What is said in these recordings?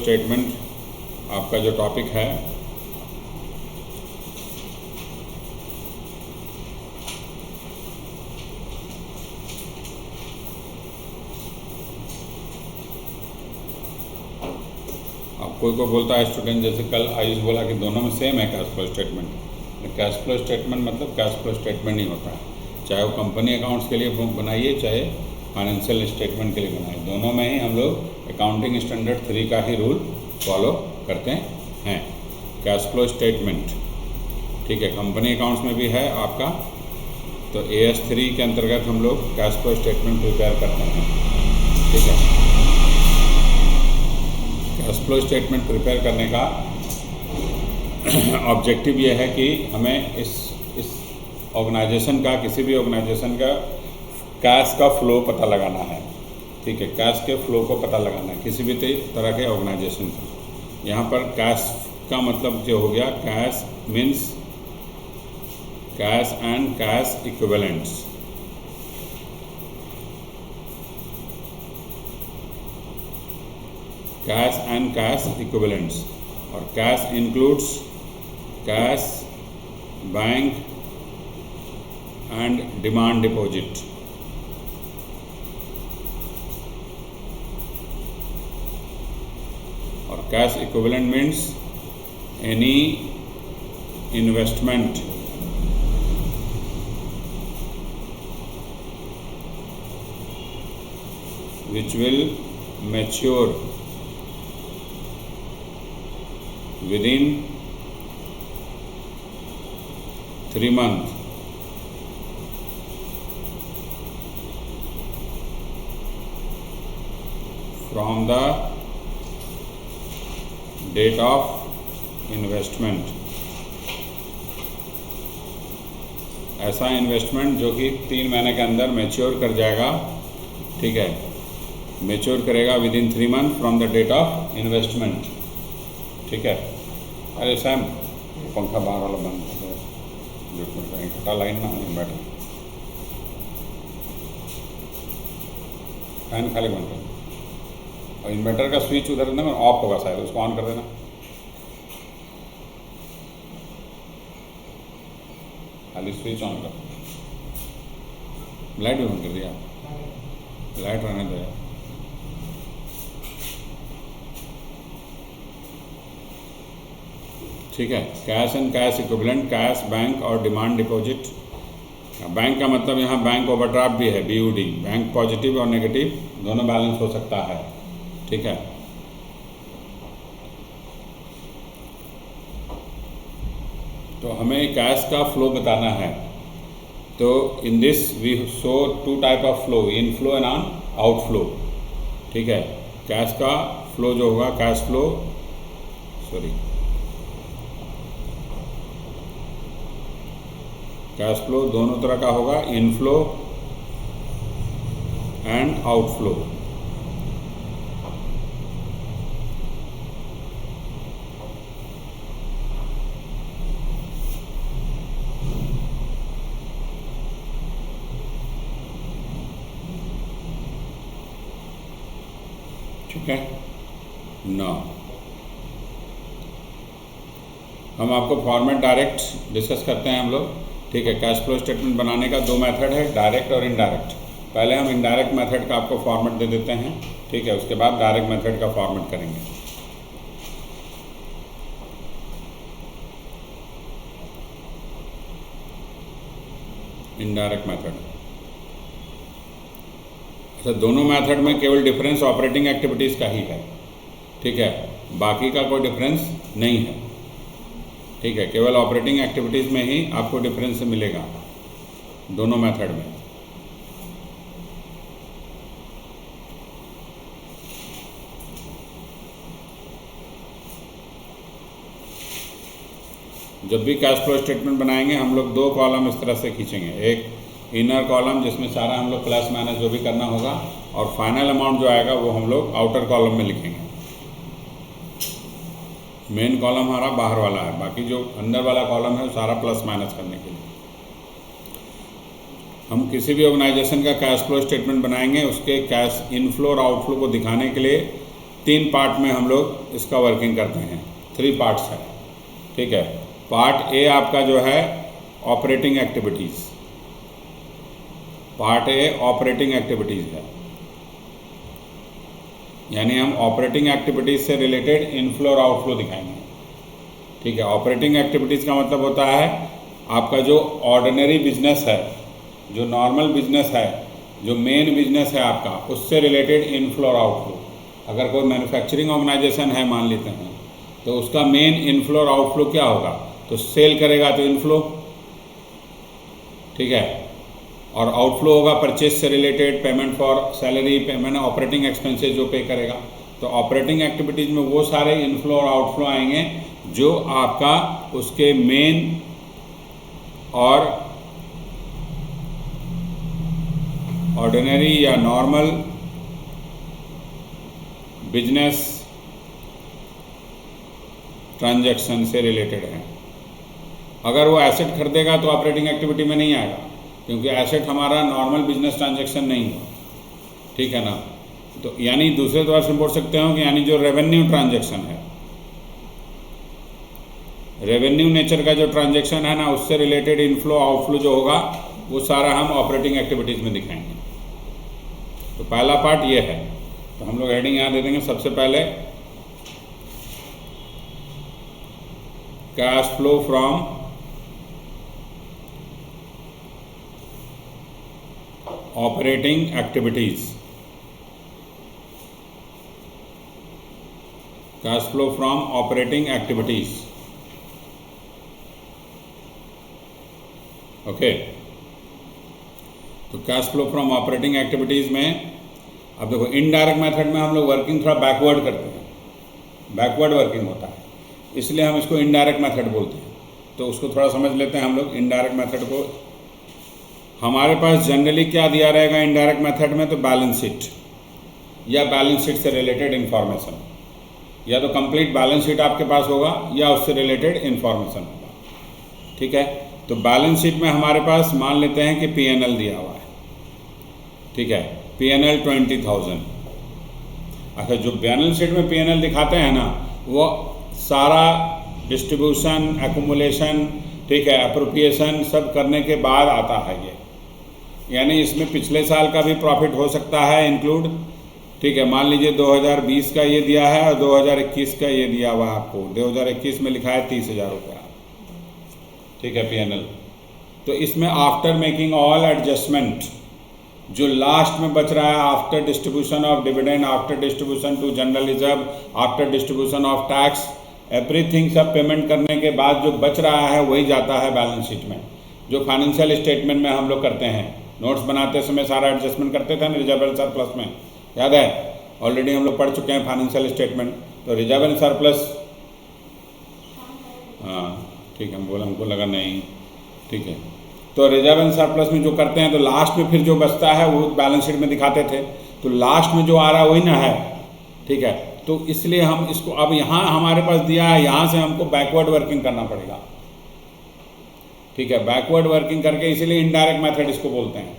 Statement आपका जो topic है अब कोई को बोलता है स्टूडेंट, जैसे कल आयुष बोला कि दोनों में सेम है cash flow statement. Cash flow statement मतलब कैश फ्लो स्टेटमेंट ही होता है, चाहे वो कंपनी अकाउंट्स के लिए बनाइए चाहे फाइनेंशियल स्टेटमेंट के लिए बनाइए, दोनों में ही हम लोग अकाउंटिंग स्टैंडर्ड 3 का ही रूल फॉलो करते हैं। कैश फ्लो स्टेटमेंट ठीक है, कंपनी अकाउंट्स में भी है आपका, तो AS 3 के अंतर्गत हम लोग कैश फ्लो स्टेटमेंट प्रिपेयर करते हैं। ठीक है, कैश फ्लो स्टेटमेंट प्रिपेयर करने का ऑब्जेक्टिव ये है कि हमें इस ऑर्गेनाइजेशन का, किसी भी ऑर्गेनाइजेशन का कैश का फ्लो पता लगाना है। ठीक है, कैश के फ्लो को पता लगाना है किसी भी तरह के ऑर्गेनाइजेशन का। यहाँ पर कैश का मतलब जो हो गया, cash means cash and cash equivalents. Cash and cash equivalents, और cash includes cash, bank and demand deposit. और cash equivalent means any investment which will mature within 3 months from the date of investment। ऐसा investment जो कि 3 महीने के अंदर mature कर जाएगा। ठीक है, मैच्योर करेगा within 3 month from the date of investment. ठीक है, अरे सैम पंखा बाहर वाला बंद कर दो, इकट्ठा लाइन ना बैठे, फैन खाली बंद कर, और इन्वर्टर का स्विच उधर ना ऑफ होगा शायद, उसको ऑन कर देना। खाली स्विच ऑन कर, लाइट भी बंद कर दिया, लाइट रहने दो यार। ठीक है, cash and cash equivalent, cash, bank और डिमांड डिपॉजिट। बैंक का मतलब यहाँ बैंक ओवरड्राफ्ट भी है, BOD, बैंक पॉजिटिव और नेगेटिव दोनों बैलेंस हो सकता है। ठीक है, तो हमें कैश का फ्लो बताना है। तो in this we show 2 type of flow, inflow and outflow. ठीक है, कैश का फ्लो जो होगा, कैश फ्लो कैश फ्लो दोनों तरह का होगा, इनफ्लो एंड आउटफ्लो। ठीक है ना, हम आपको फॉर्मेट डायरेक्ट डिस्कस करते हैं हम लोग। ठीक है, कैश फ्लो स्टेटमेंट बनाने का 2 मेथड है, डायरेक्ट और इनडायरेक्ट। पहले हम इनडायरेक्ट मेथड का आपको फॉर्मेट दे देते हैं। ठीक है, उसके बाद डायरेक्ट मेथड का फॉर्मेट करेंगे। इनडायरेक्ट मेथड, अच्छा, दोनों मेथड में केवल डिफरेंस ऑपरेटिंग एक्टिविटीज़ का ही है। ठीक है, बाकी का कोई डिफरेंस नहीं है। ठीक है, केवल ऑपरेटिंग एक्टिविटीज़ में ही आपको डिफरेंस मिलेगा दोनों मेथड में। जब भी कैश फ्लो स्टेटमेंट बनाएंगे हम लोग 2 कॉलम इस तरह से खींचेंगे, एक इनर कॉलम जिसमें सारा हम लोग प्लस माइनस जो भी करना होगा, और फाइनल अमाउंट जो आएगा वो हम लोग आउटर कॉलम में लिखेंगे। मेन कॉलम हमारा बाहर वाला है, बाकी जो अंदर वाला कॉलम है सारा प्लस माइनस करने के लिए। हम किसी भी ऑर्गेनाइजेशन का कैश फ्लो स्टेटमेंट बनाएंगे, उसके कैश इनफ्लो और आउटफ्लो को दिखाने के लिए 3 पार्ट में हम लोग इसका वर्किंग करते हैं, 3 पार्ट्स है, ठीक है। पार्ट ए आपका जो है operating activities, part A operating activities है, यानी हम ऑपरेटिंग एक्टिविटीज़ से रिलेटेड इनफ्लो और आउटफ्लो दिखाएंगे, ठीक है। ऑपरेटिंग एक्टिविटीज़ का मतलब होता है आपका जो ऑर्डिनरी बिजनेस है, जो नॉर्मल बिजनेस है, जो मेन बिजनेस है आपका, उससे रिलेटेड इनफ्लो और आउटफ्लो। अगर कोई मैन्युफैक्चरिंग ऑर्गेनाइजेशन है मान लेते हैं, तो उसका मेन इनफ्लो और आउटफ्लो क्या होगा, तो सेल करेगा तो इनफ्लो, ठीक है, और आउटफ्लो होगा परचेज से related, payment for salary, payment operating expenses जो पे करेगा। तो ऑपरेटिंग एक्टिविटीज़ में वो सारे इनफ्लो और आउटफ्लो आएंगे जो आपका उसके मेन और ऑर्डिनरी या नॉर्मल बिजनेस ट्रांजैक्शन से रिलेटेड है। अगर वो एसेट खरीदेगा तो ऑपरेटिंग एक्टिविटी में नहीं आएगा, क्योंकि एसेट हमारा नॉर्मल बिजनेस ट्रांजैक्शन नहीं है, ठीक है ना। तो यानी दूसरे तौर से बोल सकते हो कि यानी जो रेवेन्यू ट्रांजैक्शन है, रेवेन्यू नेचर का जो ट्रांजैक्शन है ना, उससे रिलेटेड इनफ्लो आउटफ्लो जो होगा वो सारा हम ऑपरेटिंग एक्टिविटीज़ में दिखाएंगे। तो पहला पार्ट ये है, तो हम लोग हेडिंग यहाँ दे देंगे। सबसे पहले cash flow from operating activities, cash flow from operating activities, okay. तो cash flow from operating activities में अब देखो, इनडायरेक्ट मेथड में हम लोग वर्किंग थोड़ा बैकवर्ड करते हैं, बैकवर्ड वर्किंग होता है, इसलिए हम इसको इनडायरेक्ट मेथड बोलते हैं। तो उसको थोड़ा समझ लेते हैं हम लोग इनडायरेक्ट मेथड को। हमारे पास जनरली क्या दिया रहेगा इनडायरेक्ट मेथड में, तो बैलेंस शीट या बैलेंस शीट से रिलेटेड इन्फॉर्मेशन, या तो कंप्लीट बैलेंस शीट आपके पास होगा या उससे रिलेटेड इन्फॉर्मेशन होगा, ठीक है। तो बैलेंस शीट में हमारे पास मान लेते हैं कि P&L दिया हुआ है, ठीक है, P&L 20,000। अच्छा, जो बैलेंस शीट में P&L दिखाते हैं ना, वो सारा डिस्ट्रीब्यूशन, एक्युमुलेशन, ठीक है, अप्रोप्रिएशन सब करने के बाद आता है ये, यानी इसमें पिछले साल का भी प्रॉफिट हो सकता है इंक्लूड, ठीक है। मान लीजिए 2020 का ये दिया है और 2021 का ये दिया हुआ है आपको। 2021 में लिखा है 30,000 रुपया, ठीक है, P&L। तो इसमें आफ्टर मेकिंग ऑल एडजस्टमेंट, जो लास्ट में बच रहा है after distribution of dividend, after distribution to general reserve, after distribution of tax, everything सब पेमेंट करने के बाद जो बच रहा है वही जाता है बैलेंस शीट में। जो फाइनेंशियल स्टेटमेंट में हम लोग करते हैं, नोट्स बनाते समय सारा एडजस्टमेंट करते थे ना रिजर्व एंड सरप्लस में, याद है, ऑलरेडी हम लोग पढ़ चुके हैं फाइनेंशियल स्टेटमेंट। तो रिजर्व एंड सरप्लस, हाँ ठीक है, हम बोला, हमको लगा नहीं, ठीक है। तो रिजर्व एंड सरप्लस में जो करते हैं, तो लास्ट में फिर जो बचता है वो बैलेंस शीट में दिखाते थे, तो लास्ट में जो आ रहा है वही ना है, ठीक है। तो इसलिए हम इसको अब यहाँ हमारे पास दिया है, यहाँ से हमको बैकवर्ड वर्किंग करना पड़ेगा, ठीक है, बैकवर्ड वर्किंग करके, इसीलिए इनडायरेक्ट मेथड इसको बोलते हैं।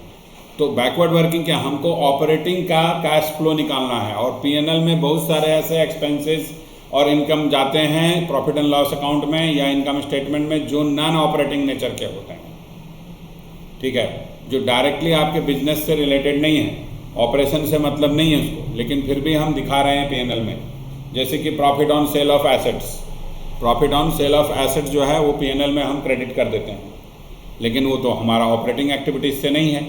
तो बैकवर्ड वर्किंग क्या, हमको ऑपरेटिंग का कैश फ्लो निकालना है, और P&L में बहुत सारे ऐसे एक्सपेंसेस और इनकम जाते हैं प्रॉफिट एंड लॉस अकाउंट में या इनकम स्टेटमेंट में, जो नॉन ऑपरेटिंग नेचर के होते हैं, ठीक है, जो डायरेक्टली आपके बिजनेस से रिलेटेड नहीं है, ऑपरेशन से मतलब नहीं है उसको, लेकिन फिर भी हम दिखा रहे हैं P&L में। जैसे कि profit on cell of assets, profit on cell of assets जो है वो P&L में हम क्रेडिट कर देते हैं, लेकिन वो तो हमारा ऑपरेटिंग एक्टिविटीज से नहीं है,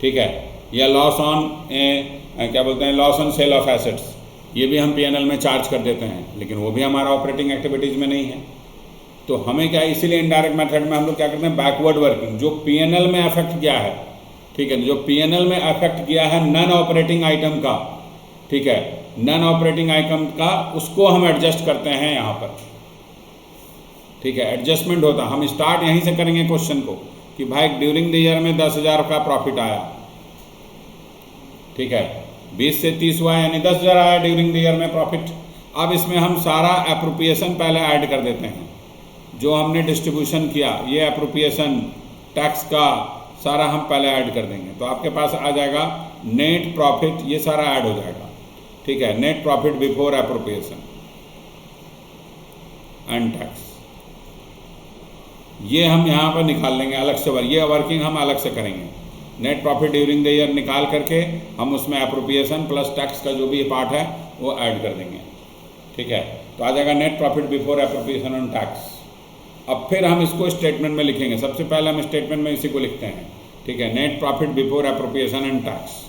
ठीक है। या लॉस ऑन क्या बोलते हैं, loss on sale of assets, ये भी हम P&L में चार्ज कर देते हैं, लेकिन वो भी हमारा ऑपरेटिंग एक्टिविटीज़ में नहीं है। तो हमें क्या, इसीलिए इनडायरेक्ट मेथड में हम लोग क्या करते हैं, बैकवर्ड वर्किंग, जो P&L में अफेक्ट किया है, ठीक है, जो P&L में अफेक्ट किया है नॉन ऑपरेटिंग आइटम का, ठीक है, नॉन ऑपरेटिंग आइटम का, उसको हम एडजस्ट करते हैं यहाँ पर, ठीक है, एडजस्टमेंट होता है। हम स्टार्ट यहीं से करेंगे क्वेश्चन को कि भाई ड्यूरिंग द ईयर में 10,000 का प्रॉफिट आया, ठीक है, 20 से 30 हुआ यानी 10,000 आया ड्यूरिंग द ईयर में प्रॉफिट। अब इसमें हम सारा एप्रोप्रिएशन पहले ऐड कर देते हैं, जो हमने डिस्ट्रीब्यूशन किया, ये एप्रोप्रिएशन टैक्स का सारा हम पहले ऐड कर देंगे, तो आपके पास आ जाएगा नेट प्रॉफिट, ये सारा ऐड हो जाएगा, ठीक है, net profit before appropriation and tax, ये हम यहाँ पर निकाल लेंगे अलग से। ये वर्किंग हम अलग से करेंगे। Net profit during the year निकाल करके हम उसमें एप्रोप्रिएशन प्लस टैक्स का जो भी पार्ट है वो ऐड कर देंगे। ठीक है, तो आ जाएगा net profit before appropriation and tax. अब फिर हम इसको स्टेटमेंट में लिखेंगे। सबसे पहले हम स्टेटमेंट में इसी को लिखते हैं। ठीक है, net profit before appropriation and tax.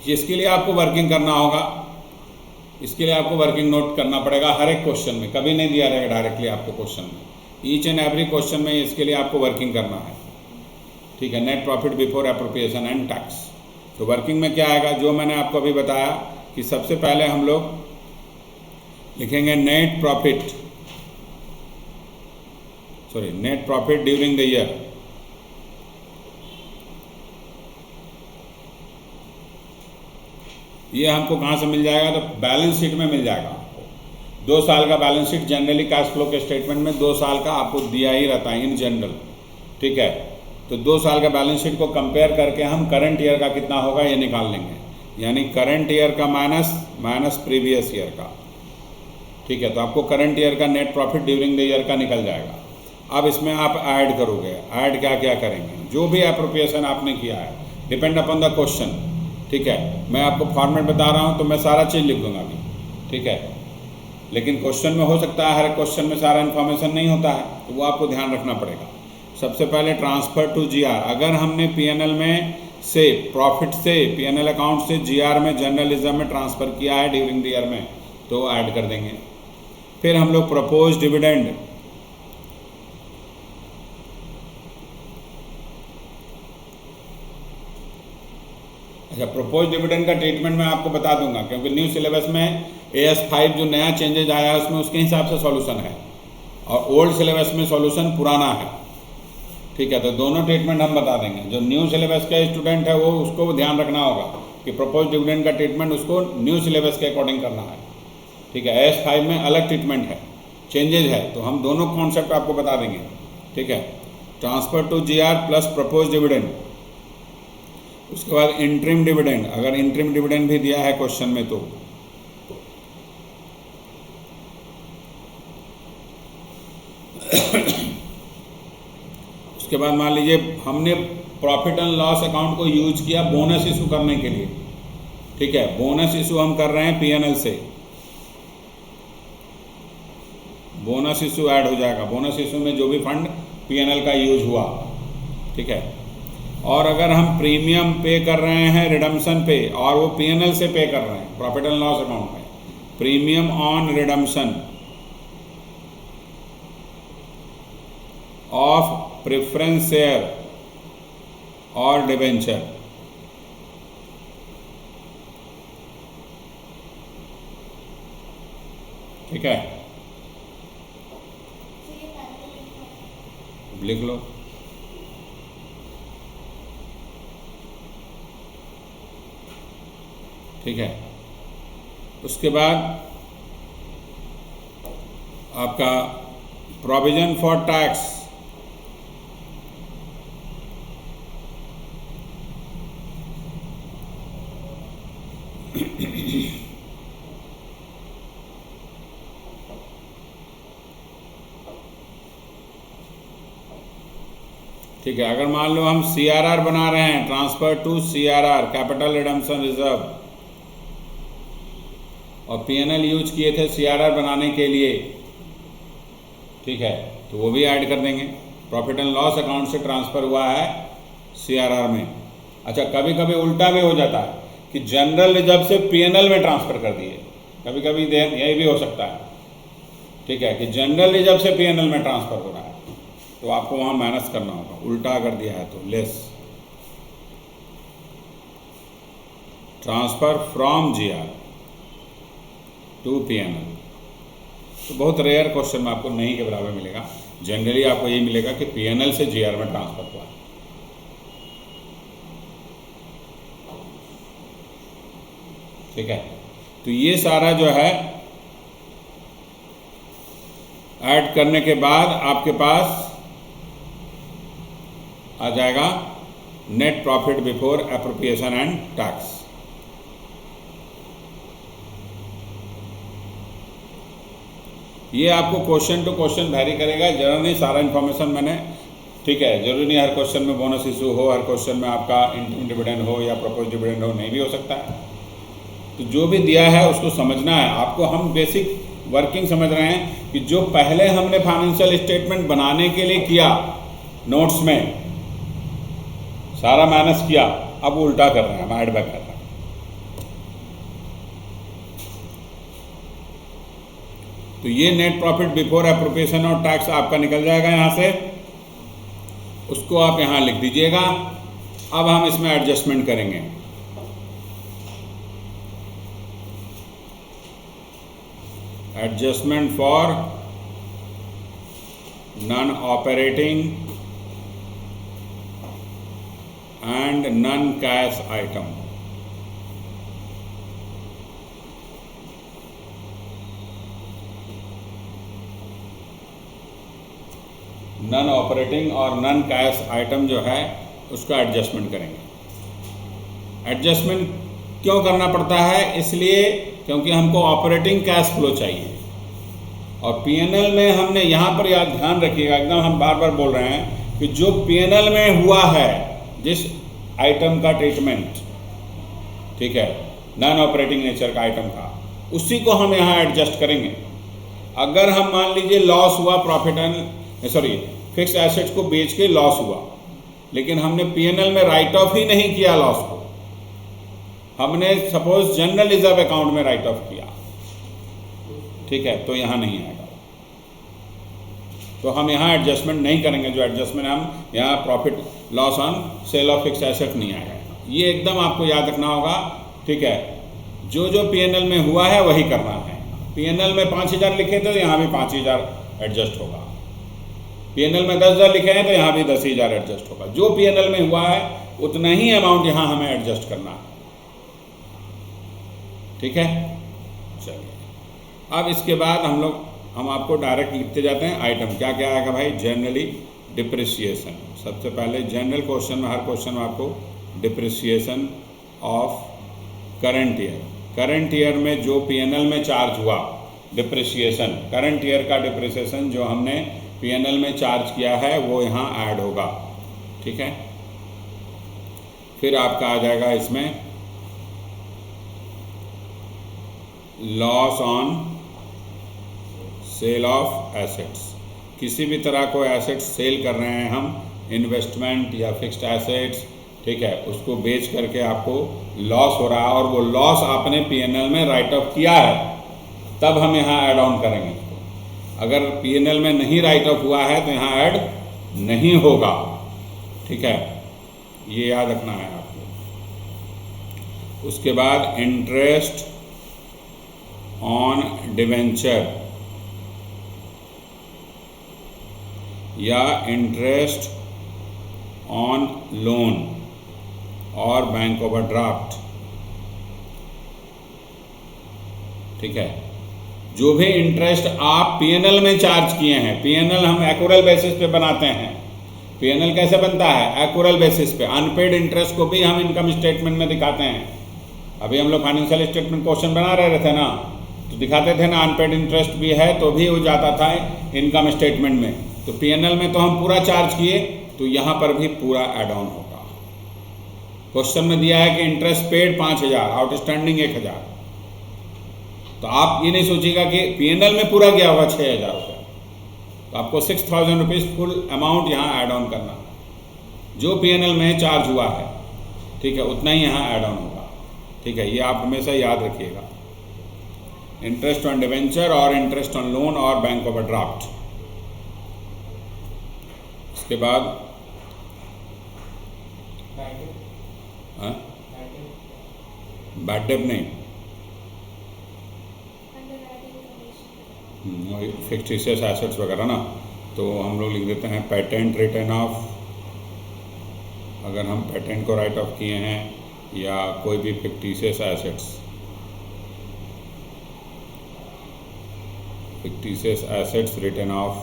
इसके लिए आपको वर्किंग करना होगा, इसके लिए आपको वर्किंग नोट करना पड़ेगा हर एक क्वेश्चन में, कभी नहीं दिया रहेगा डायरेक्टली आपको क्वेश्चन में, ईच एंड एवरी क्वेश्चन में इसके लिए आपको वर्किंग करना है। ठीक है, net profit before appropriation and tax. तो वर्किंग में क्या आएगा, जो मैंने आपको अभी बताया कि सबसे पहले हम लोग लिखेंगे net profit during the year. ये हमको कहाँ से मिल जाएगा, तो बैलेंस शीट में मिल जाएगा आपको। 2 साल का balance sheet generally cash flow के स्टेटमेंट में 2 साल का आपको दिया ही रहता है इन जनरल। ठीक है, तो 2 साल का बैलेंस शीट को कंपेयर करके हम करंट ईयर का कितना होगा ये निकाल लेंगे, यानी करंट ईयर का माइनस प्रीवियस ईयर का। ठीक है, तो आपको करंट ईयर का net profit during the year का निकल जाएगा। अब इसमें आप ऐड करोगे, ऐड क्या क्या करेंगे, जो भी एप्रोप्रिएशन आपने किया है, डिपेंड अपॉन द क्वेश्चन। ठीक है, मैं आपको फॉर्मेट बता रहा हूँ तो मैं सारा चीज़ लिख दूंगा अभी। ठीक है, लेकिन क्वेश्चन में हो सकता है हर क्वेश्चन में सारा इन्फॉर्मेशन नहीं होता है, तो वो आपको ध्यान रखना पड़ेगा। सबसे पहले ट्रांसफ़र टू जीआर, अगर हमने पीएनएल में से प्रॉफिट से पीएनएल अकाउंट से जीआर में जर्नलिज्म में ट्रांसफ़र किया है ड्यूरिंग द ईयर में, तो ऐड कर देंगे। फिर हम लोग प्रपोज डिविडेंड, अच्छा प्रोपोज डिविडेंड का ट्रीटमेंट मैं आपको बता दूंगा, क्योंकि न्यू सिलेबस में AS5 जो नया चेंजेज आया है उसमें उसके हिसाब से सॉल्यूशन है, और ओल्ड सिलेबस में सॉल्यूशन पुराना है। ठीक है, तो दोनों ट्रीटमेंट हम बता देंगे। जो न्यू सिलेबस का स्टूडेंट है वो उसको ध्यान रखना होगा कि प्रपोज डिविडेंड का ट्रीटमेंट उसको न्यू सिलेबस के अकॉर्डिंग करना है। ठीक है, AS5 में अलग ट्रीटमेंट है, चेंजेज है, तो हम दोनों कॉन्सेप्ट आपको बता देंगे। ठीक है, transfer to GR plus propose dividend. उसके बाद इंटरिम डिविडेंड, अगर इंटरिम डिविडेंड भी दिया है क्वेश्चन में तो उसके बाद मान लीजिए हमने प्रॉफिट एंड लॉस अकाउंट को यूज किया बोनस इशू करने के लिए। ठीक है, बोनस इशू हम कर रहे हैं पीएनएल से, बोनस इशू ऐड हो जाएगा। बोनस इशू में जो भी फंड पीएनएल का यूज हुआ। ठीक है, और अगर हम प्रीमियम पे कर रहे हैं रिडम्पशन पे, और वो पीएनएल से पे कर रहे हैं प्रॉफिट एंड लॉस अकाउंट में, premium on redemption of preference share और डिबेंचर। ठीक है, लिख लो। ठीक है, उसके बाद आपका प्रोविजन फॉर टैक्स, ठीक है, अगर मान लो हम CRR बना रहे हैं, transfer to CRR capital redemption reserve, और पीएनएल यूज किए थे CRR बनाने के लिए। ठीक है, तो वो भी ऐड कर देंगे। प्रॉफिट एंड लॉस अकाउंट से ट्रांसफ़र हुआ है CRR में। अच्छा, कभी कभी उल्टा भी हो जाता है कि जनरल रिजर्व से पीएनएल में ट्रांसफ़र कर दिए, कभी कभी यही भी हो सकता है। ठीक है, कि जनरल रिजर्व से पीएनएल में ट्रांसफ़र हो रहा है, तो आपको वहाँ माइनस करना होगा। उल्टा अगर दिया है तो less, transfer from GR to PNL. तो बहुत रेयर क्वेश्चन में आपको नहीं के बराबर मिलेगा, जनरली आपको यही मिलेगा कि पीएनएल से GR में ट्रांसफ़र हुआ है। ठीक है। तो ये सारा जो है ऐड करने के बाद आपके पास आ जाएगा net profit before appropriation and tax. ये आपको क्वेश्चन टू क्वेश्चन वैरी करेगा, जरूर नहीं सारा इन्फॉर्मेशन मैंने, ठीक है, जरूरी नहीं हर क्वेश्चन में बोनस इशू हो, हर क्वेश्चन में आपका इंटीम डिविडेंड हो या प्रपोज डिविडेंड हो, नहीं भी हो सकता है। तो जो भी दिया है उसको समझना है आपको। हम बेसिक वर्किंग समझ रहे हैं कि जो पहले हमने फाइनेंशियल स्टेटमेंट बनाने के लिए किया, नोट्स में सारा माइनस किया, अब उल्टा कर रहे हैं, हम ऐड बैक कर रहे हैं। तो ये नेट प्रॉफिट बिफोर एप्रोप्रिएशन और टैक्स आपका निकल जाएगा यहाँ से, उसको आप यहाँ लिख दीजिएगा। अब हम इसमें एडजस्टमेंट करेंगे। Adjustment for non operating and non cash item. Non operating और नॉन कैश आइटम जो है उसका एडजस्टमेंट करेंगे। एडजस्टमेंट क्यों करना पड़ता है? इसलिए क्योंकि हमको ऑपरेटिंग कैश फ्लो चाहिए, और पीएनएल में हमने यहाँ पर याद ध्यान रखिएगा, एकदम हम बार बार बोल रहे हैं कि जो पीएनएल में हुआ है जिस आइटम का ट्रीटमेंट, ठीक है, नॉन ऑपरेटिंग नेचर का आइटम का, उसी को हम यहाँ एडजस्ट करेंगे। अगर हम मान लीजिए लॉस हुआ, प्रॉफिट एंड फिक्स एसेट्स को बेच के लॉस हुआ, लेकिन हमने पीएनएल में राइट ऑफ ही नहीं किया लॉस को, हमने सपोज जनरल रिजर्व अकाउंट में राइट ऑफ किया, ठीक है, तो यहाँ नहीं आएगा। तो हम यहाँ एडजस्टमेंट नहीं करेंगे। जो एडजस्टमेंट हम यहाँ profit loss on sale of fix asset नहीं आएगा। ये एकदम आपको याद रखना होगा, ठीक है। जो जो पीएनएल में हुआ है वही करना है। पीएनएल में 5000 लिखे थे तो यहाँ भी 5000 एडजस्ट होगा। पीएनएल में 10,000 लिखे हैं तो यहाँ भी 10,000 एडजस्ट होगा। जो पीएनएल में हुआ है उतना ही अमाउंट यहाँ हमें एडजस्ट करना है, ठीक है। चलिए, अब इसके बाद हम आपको डायरेक्ट लिखते जाते हैं आइटम। क्या क्या आएगा भाई? Generally depreciation. सबसे पहले जनरल क्वेश्चन में, हर क्वेश्चन में आपको depreciation of current year. Current year में जो पीएनएल में चार्ज हुआ डिप्रिसिएशन, करंट ईयर का डिप्रिसिएशन जो हमने पीएनएल में चार्ज किया है वो यहाँ ऐड होगा, ठीक है। फिर आपका आ जाएगा इसमें loss on sale of assets. किसी भी तरह को एसेट्स सेल कर रहे हैं हम, इन्वेस्टमेंट या फिक्स्ड एसेट्स, ठीक है, उसको बेच करके आपको लॉस हो रहा है और वो लॉस आपने पीएनएल में राइट ऑफ किया है, तब हम यहाँ ऐड ऑन करेंगे इसको। अगर पीएनएल में नहीं राइट ऑफ हुआ है तो यहाँ ऐड नहीं होगा, ठीक है, ये याद रखना है आपको। उसके बाद इंटरेस्ट ऑन डिवेंचर या इंटरेस्ट ऑन लोन और बैंक ओवरड्राफ्ट, ठीक है। जो भी इंटरेस्ट आप पीएनएल में चार्ज किए हैं, पीएनएल हम एक्यूरल बेसिस पे बनाते हैं। पीएनएल कैसे बनता है? एक्यूरल बेसिस पे। अनपेड इंटरेस्ट को भी हम इनकम स्टेटमेंट में दिखाते हैं। अभी हम लोग फाइनेंशियल स्टेटमेंट क्वेश्चन बना रहे थे ना, तो दिखाते थे ना, अनपेड इंटरेस्ट भी है तो भी वो जाता था इनकम स्टेटमेंट में। तो पीएनएल में तो हम पूरा चार्ज किए, तो यहाँ पर भी पूरा एड ऑन होगा। क्वेश्चन में दिया है कि इंटरेस्ट पेड 5000, आउटस्टैंडिंग 1000, तो आप ये नहीं सोचिएगा कि पीएनएल में पूरा गया होगा 6000 रुपये, तो आपको 6000 रुपीज़ फुल अमाउंट यहाँ ऐड ऑन करना है। जो पीएनएल में चार्ज हुआ है, ठीक है, उतना ही यहाँ ऐड ऑन होगा, ठीक है। ये आप हमेशा याद रखिएगा। इंटरेस्ट ऑन डिवेंचर और इंटरेस्ट ऑन लोन और बैंक ओवरड्राफ्ट। इसके बाद बैड डेट नहीं, फिक्टिशियस एसेट्स वगैरह ना, तो हम लोग लिख देते हैं पेटेंट रिटर्न ऑफ। अगर हम पेटेंट को राइट ऑफ किए हैं या कोई भी fictitious assets, fictitious assets written off,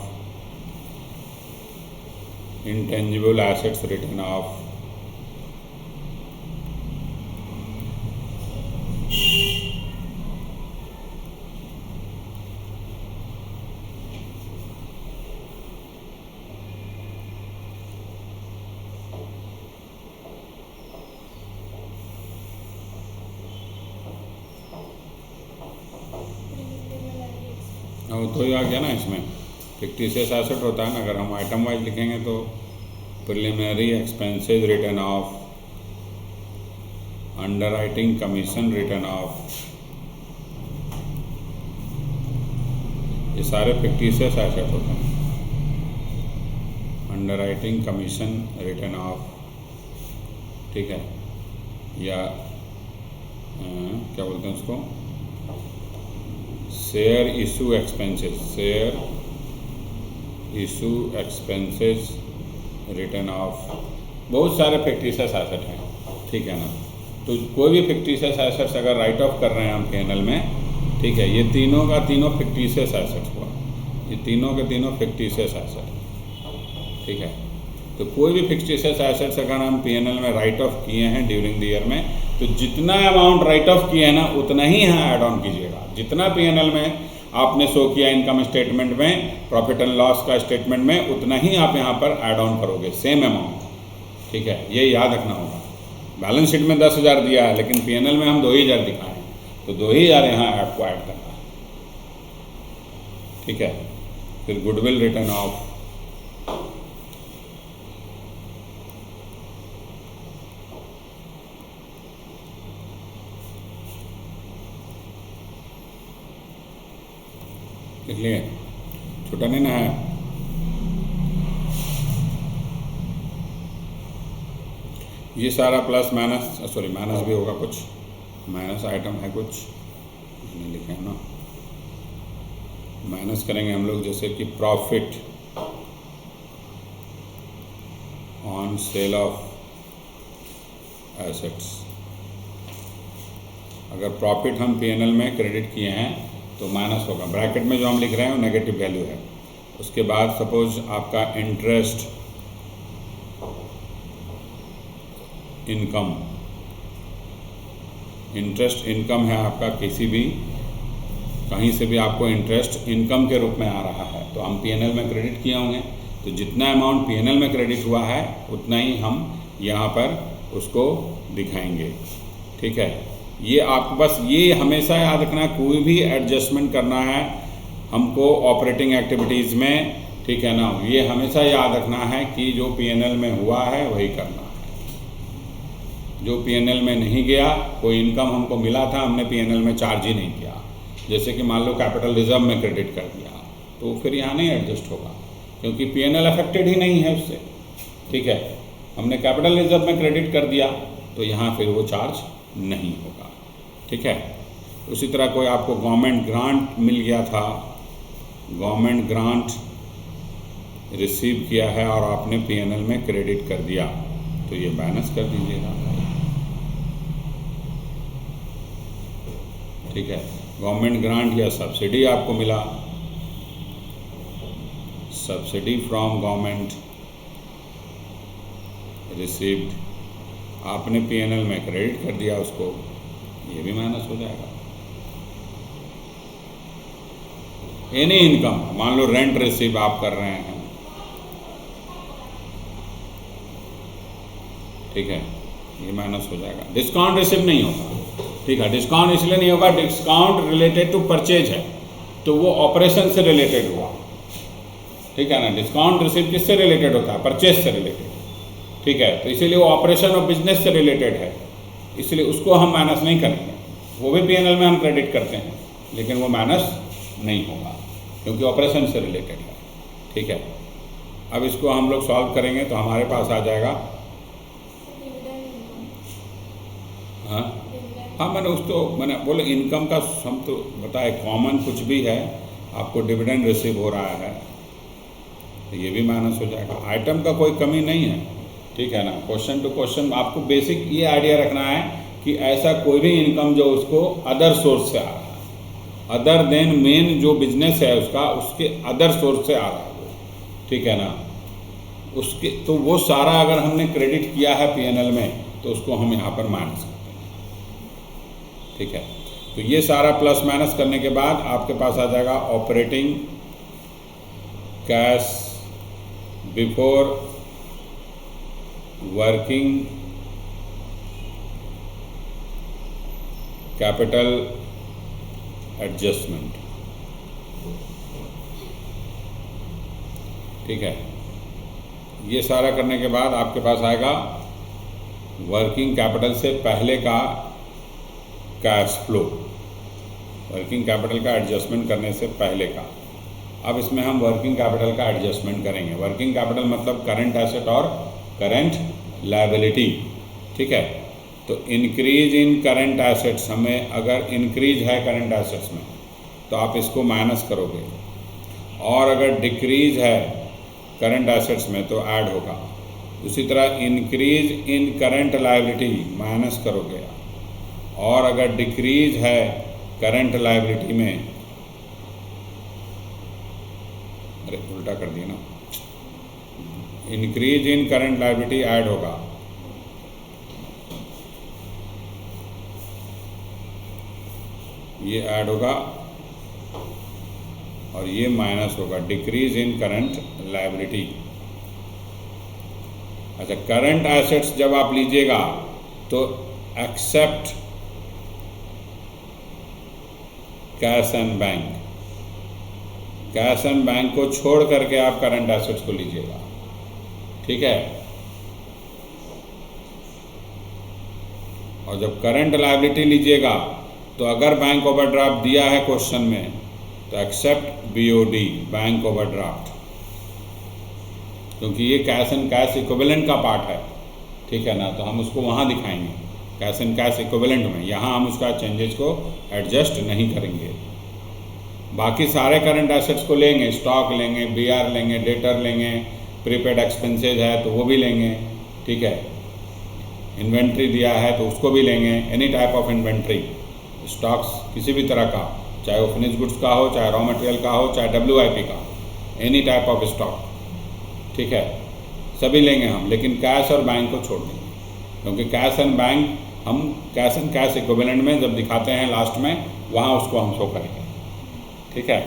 intangible assets written off, तो ही आ गया ना इसमें। फिक्टिशियस एसेट होता है ना, अगर हम आइटम वाइज लिखेंगे तो preliminary expenses return of, underwriting commission return of, ये सारे फिक्टिशियस एसेट होते हैं। अंडरराइटिंग कमीशन रिटर्न ऑफ, ठीक है, या क्या बोलते हैं उसको, share issue expenses, share issue expenses return of, बहुत सारे फिक्टिशियस एसेट हैं, ठीक है ना। तो कोई भी फिक्टिशियस एसेट्स अगर राइट ऑफ कर रहे हैं हम P&L में, ठीक है, ये तीनों का तीनों फिक्टिशियस एसेट्स हुआ, ये तीनों के तीनों फिक्टिशियस एसेट, ठीक है। तो कोई भी फिक्टिशियस एसेट्स अगर हम P&L में राइट ऑफ किए हैं ड्यूरिंग द ईयर में, तो जितना अमाउंट राइट ऑफ किया है ना उतना ही यहाँ ऐड ऑन कीजिएगा। जितना P&L में आपने शो किया इनकम स्टेटमेंट में, प्रॉफिट एंड लॉस का स्टेटमेंट में, उतना ही आप यहाँ पर ऐड ऑन करोगे, सेम अमाउंट, ठीक है, ये याद रखना होगा। बैलेंस शीट में 10,000 दिया है लेकिन P&L में हम 2,000 दिखाए हैं, तो 2,000 यहाँ आपको ऐड करना है, ठीक है। फिर गुडविल रिटर्न ऑफ, लिख लिए, छोटा नहीं ना है। ये सारा प्लस माइनस, सॉरी माइनस भी होगा, कुछ माइनस आइटम है, कुछ नहीं लिखे हैं ना, माइनस करेंगे हम लोग, जैसे कि profit on cell of assets. अगर प्रॉफिट हम P&L में क्रेडिट किए हैं तो माइनस होगा, ब्रैकेट में जो हम लिख रहे हैं वो नेगेटिव वैल्यू है। उसके बाद सपोज आपका इंटरेस्ट इनकम, इंटरेस्ट इनकम है आपका, किसी भी कहीं से भी आपको इंटरेस्ट इनकम के रूप में आ रहा है, तो हम P&L में क्रेडिट किए होंगे, तो जितना अमाउंट P&L में क्रेडिट हुआ है उतना ही हम यहाँ पर उसको दिखाएंगे, ठीक है। ये आपको बस ये हमेशा याद रखना, कोई भी एडजस्टमेंट करना है हमको ऑपरेटिंग एक्टिविटीज़ में, ठीक है ना, ये हमेशा याद रखना है कि जो P&L में हुआ है वही करना है। जो P&L में नहीं गया, कोई इनकम हमको मिला था हमने P&L में चार्ज ही नहीं किया, जैसे कि मान लो कैपिटल रिजर्व में क्रेडिट कर दिया, तो फिर यहाँ नहीं एडजस्ट होगा, क्योंकि P&L अफेक्टेड ही नहीं है उससे, ठीक है। हमने कैपिटल रिजर्व में क्रेडिट कर दिया तो यहाँ फिर वो चार्ज नहीं होगा, ठीक है। उसी तरह कोई आपको गवर्नमेंट ग्रांट मिल गया था, गवर्नमेंट ग्रांट रिसीव किया है और आपने P&L में क्रेडिट कर दिया, तो ये माइनस कर दीजिएगा, ठीक है। गवर्नमेंट ग्रांट या सब्सिडी आपको मिला, सब्सिडी फ्रॉम गवर्नमेंट रिसीव्ड, आपने P&L में क्रेडिट कर दिया उसको, ये भी माइनस हो जाएगा। एनी इनकम, मान लो रेंट रिसीव आप कर रहे हैं, ठीक है, ये माइनस हो जाएगा। डिस्काउंट रिसीव नहीं होगा, ठीक है, डिस्काउंट इसलिए नहीं होगा, डिस्काउंट रिलेटेड टू परचेज है, तो वो ऑपरेशन से रिलेटेड हुआ, ठीक है ना। डिस्काउंट रिसीव किससे रिलेटेड होता है? परचेज से रिलेटेड, ठीक है, तो इसीलिए वो ऑपरेशन और बिजनेस से रिलेटेड है, इसलिए उसको हम माइनस नहीं करेंगे। वो भी P&L में हम क्रेडिट करते हैं लेकिन वो माइनस नहीं होगा क्योंकि ऑपरेशन से रिलेटेड है, ठीक है। अब इसको हम लोग सॉल्व करेंगे तो हमारे पास आ जाएगा, हाँ मैंने मैंने बोले इनकम का हम तो बताए, कॉमन कुछ भी है, आपको डिविडेंड रिसीव हो रहा है तो ये भी माइनस हो जाएगा। आइटम का कोई कमी नहीं है, ठीक है ना। क्वेश्चन टू क्वेश्चन आपको बेसिक ये आइडिया रखना है कि ऐसा कोई भी इनकम जो उसको अदर सोर्स से आ रहा है, अदर देन मेन जो बिजनेस है उसका, उसके अदर सोर्स से आ रहा है वो, ठीक है ना। उसके तो वो सारा अगर हमने क्रेडिट किया है पीएनएल में तो उसको हम यहाँ पर माइनस करते हैं, ठीक है। तो ये सारा प्लस माइनस करने के बाद आपके पास आ जाएगा operating cash before working capital adjustment, ठीक है। ये सारा करने के बाद आपके पास आएगा वर्किंग कैपिटल से पहले का कैश फ्लो, वर्किंग कैपिटल का एडजस्टमेंट करने से पहले का। अब इसमें हम वर्किंग कैपिटल का एडजस्टमेंट करेंगे। वर्किंग कैपिटल मतलब करंट एसेट और करंट लायबिलिटी, ठीक है। तो इंक्रीज इन करंट एसेट्स, हमें अगर इंक्रीज है करंट एसेट्स में तो आप इसको माइनस करोगे, और अगर डिक्रीज है करंट एसेट्स में तो ऐड होगा। उसी तरह increase in current liability minus करोगे, और अगर डिक्रीज है करंट लायबिलिटी में, अरे उल्टा कर दिया ना, increase in current liability add होगा, ये ऐड होगा और ये माइनस होगा, डिक्रीज इन करंट लायबिलिटी। अच्छा, करंट एसेट्स जब आप लीजिएगा तो except cash and bank, cash and bank को छोड़ करके आप करंट एसेट्स को लीजिएगा, ठीक है। और जब करंट लायबिलिटी लीजिएगा तो अगर बैंक ओवरड्राफ्ट दिया है क्वेश्चन में तो एक्सेप्ट बीओडी, बैंक ओवरड्राफ्ट, क्योंकि ये कैश एंड कैश इक्विवेलेंट का पार्ट है, ठीक है ना। तो हम उसको वहाँ दिखाएंगे कैश एंड कैश इक्विवेलेंट में, यहाँ हम उसका चेंजेस को एडजस्ट नहीं करेंगे। बाकी सारे करंट एसेट्स को लेंगे, स्टॉक लेंगे, बीआर लेंगे, डेटर लेंगे, प्रीपेड एक्सपेंसेज है तो वो भी लेंगे, ठीक है। इन्वेंट्री दिया है तो उसको भी लेंगे, any type of inventory, stocks किसी भी तरह का, चाहे वो फिनिश गुड्स का हो, चाहे रॉ मटेरियल का हो, चाहे WIP का, एनी टाइप ऑफ स्टॉक, ठीक है, सभी लेंगे हम। लेकिन कैश और बैंक को छोड़ देंगे, क्योंकि कैश एंड बैंक हम कैश एंड कैश इक्विवेलेंट में जब दिखाते हैं लास्ट में, वहाँ उसको हम शो करेंगे, ठीक है।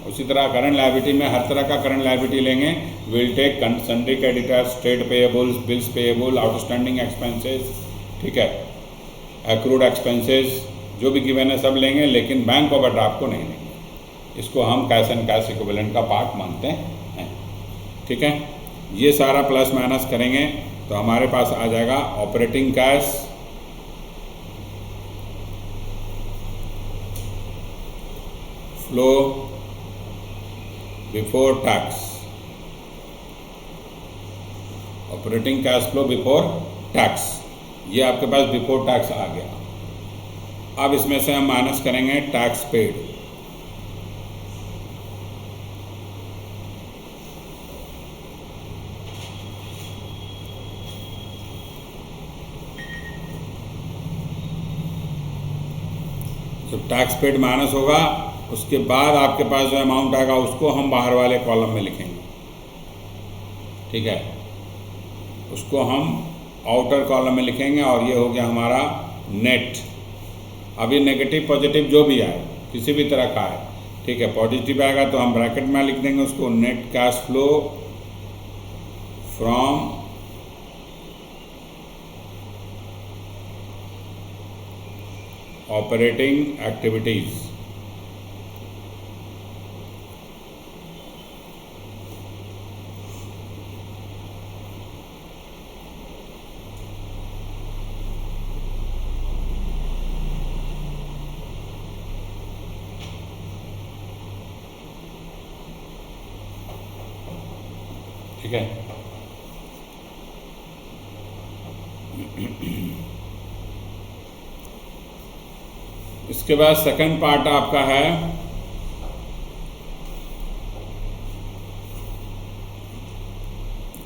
उसी तरह करंट लायबिलिटी में हर तरह का करंट लायबिलिटी लेंगे, will take sundry creditors, trade payables, bills payable, outstanding expenses, ठीक है, एक्रूड एक्सपेंसेस, जो भी गिवन है सब लेंगे, लेकिन बैंक ओवरड्राफ्ट को नहीं लेंगे। इसको हम कैश एंड कैश इक्विवेलेंट का पार्ट मानते हैं, ठीक है। ये सारा प्लस माइनस करेंगे तो हमारे पास आ जाएगा operating cash flow before tax, operating cash flow before tax, ये आपके पास बिफोर टैक्स आ गया। अब इसमें से हम माइनस करेंगे टैक्स पेड, जब टैक्स पेड माइनस होगा उसके बाद आपके पास जो अमाउंट आएगा उसको हम बाहर वाले कॉलम में लिखेंगे, ठीक है, उसको हम आउटर कॉलम में लिखेंगे, और ये हो गया हमारा नेट। अभी नेगेटिव पॉजिटिव जो भी आए, किसी भी तरह का है, ठीक है, पॉजिटिव आएगा तो हम ब्रैकेट में लिख देंगे उसको, net cash flow from operating activities, ठीक है। इसके बाद सेकंड पार्ट आपका है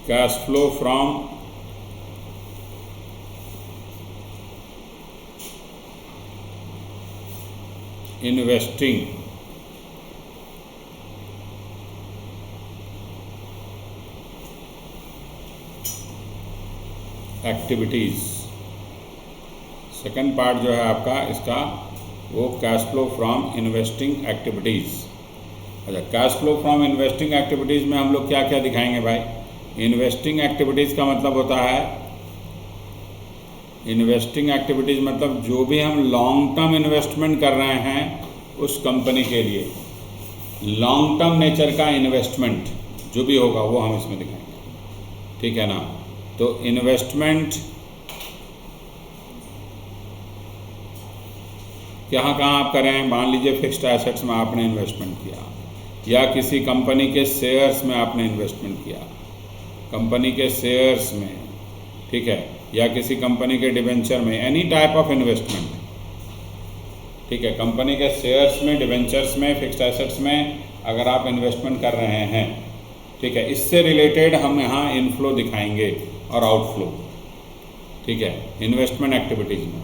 cash flow from investing activities. Second part जो है आपका इसका वो cash flow from investing activities. अच्छा, cash flow from investing activities में हम लोग क्या क्या दिखाएंगे भाई? इन्वेस्टिंग एक्टिविटीज़ का मतलब होता है, इन्वेस्टिंग एक्टिविटीज़ मतलब जो भी हम लॉन्ग टर्म इन्वेस्टमेंट कर रहे हैं उस कंपनी के लिए, लॉन्ग टर्म नेचर का इन्वेस्टमेंट जो भी होगा वो हम इसमें दिखाएंगे, ठीक है ना। तो इन्वेस्टमेंट कहाँ कहाँ आप करें? मान लीजिए फिक्स्ड एसेट्स में आपने इन्वेस्टमेंट किया, या किसी कंपनी के शेयर्स में आपने इन्वेस्टमेंट किया, कंपनी के शेयर्स में, ठीक है, या किसी कंपनी के डिबेंचर में, एनी टाइप ऑफ इन्वेस्टमेंट, ठीक है। कंपनी के शेयर्स में, डिबेंचर्स में, फिक्स्ड एसेट्स में अगर आप इन्वेस्टमेंट कर रहे हैं, ठीक है, इससे रिलेटेड हम यहाँ इनफ्लो दिखाएंगे और आउटफ्लो, ठीक है, इन्वेस्टमेंट एक्टिविटीज़ में,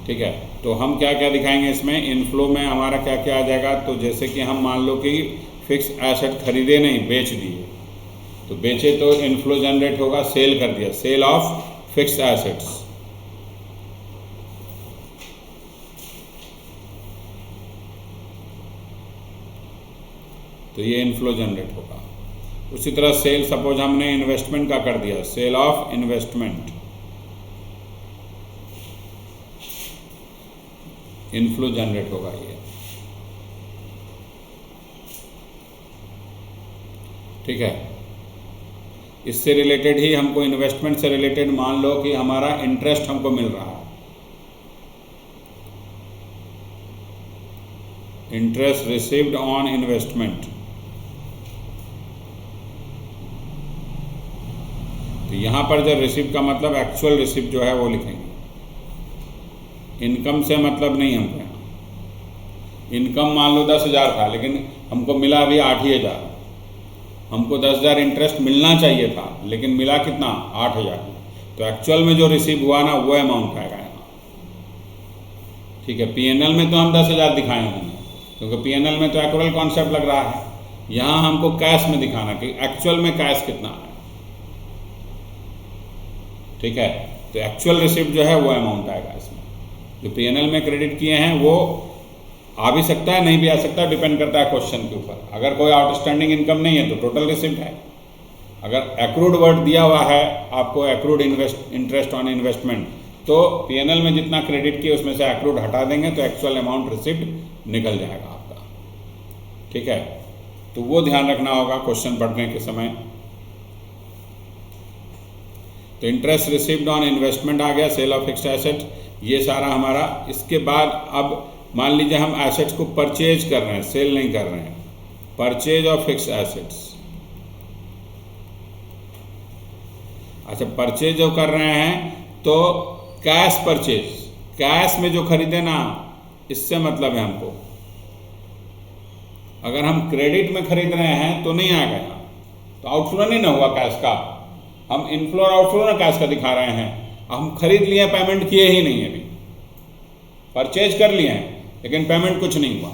ठीक है। तो हम क्या क्या दिखाएंगे इसमें? इनफ्लो में हमारा क्या क्या आ जाएगा? तो जैसे कि हम मान लो कि फिक्स एसेट खरीदे नहीं, बेच दिए, तो बेचे तो इनफ्लो जनरेट होगा, सेल कर दिया, सेल ऑफ फिक्स्ड एसेट्स, तो ये इनफ्लो जनरेट होगा। उसी तरह सेल, सपोज हमने इन्वेस्टमेंट का कर दिया, sale of investment, inflow generate होगा ये, ठीक है। इससे रिलेटेड ही हमको, इन्वेस्टमेंट से रिलेटेड मान लो कि हमारा इंटरेस्ट हमको मिल रहा है, इंटरेस्ट रिसीव्ड ऑन इन्वेस्टमेंट, तो यहाँ पर जब रिसीव का मतलब एक्चुअल रिसीव जो है वो लिखेंगे। इनकम से मतलब नहीं हमको यहाँ, इनकम मान लो 10,000 था लेकिन हमको मिला अभी 8,000, हमको 10,000 इंटरेस्ट मिलना चाहिए था लेकिन मिला कितना? 8,000। तो एक्चुअल में जो रिसीव हुआ ना वो अमाउंट आएगा यहाँ, ठीक है। पीएनएल में तो हम 10,000 दिखाए होंगे क्योंकि पीएनएल में तो एक्चुअल कॉन्सेप्ट लग रहा है, यहाँ हमको कैश में दिखाना कि एक्चुअल में कैश कितना है, ठीक है। तो एक्चुअल रिसीव जो है वो अमाउंट आएगा इसमें। जो पीएनएल में क्रेडिट किए हैं वो आ भी सकता है, नहीं भी आ सकता, डिपेंड करता है क्वेश्चन के ऊपर। अगर कोई आउटस्टैंडिंग इनकम नहीं है तो टोटल रिसिप्ट है। अगर एक्रूड वर्ड दिया हुआ है आपको, एक्रूड इंटरेस्ट ऑन इन्वेस्टमेंट, तो पीएनएल में जितना क्रेडिट किए उसमें से एक्रूड हटा देंगे तो एक्चुअल अमाउंट रिसिप्ट निकल जाएगा आपका, ठीक है। तो वो ध्यान रखना होगा क्वेश्चन पढ़ने के समय। तो इंटरेस्ट रिसीव्ड ऑन इन्वेस्टमेंट आ गया, सेल ऑफ फिक्स्ड एसेट, ये सारा हमारा। इसके बाद अब मान लीजिए हम एसेट्स को परचेज कर रहे हैं, सेल नहीं कर रहे हैं, परचेज ऑफ फिक्स्ड एसेट्स। अच्छा, परचेज जो कर रहे हैं तो कैश परचेज, कैश में जो खरीदे ना, इससे मतलब है हमको। अगर हम क्रेडिट में खरीद रहे हैं तो नहीं आ गया, तो आउटफ्लो नहीं ना हुआ कैश का। हम इनफ्लो और आउटफ्लो ना कैश का दिखा रहे हैं, हम खरीद लिए, पेमेंट किए ही नहीं, अभी परचेज कर लिए हैं लेकिन पेमेंट कुछ नहीं हुआ,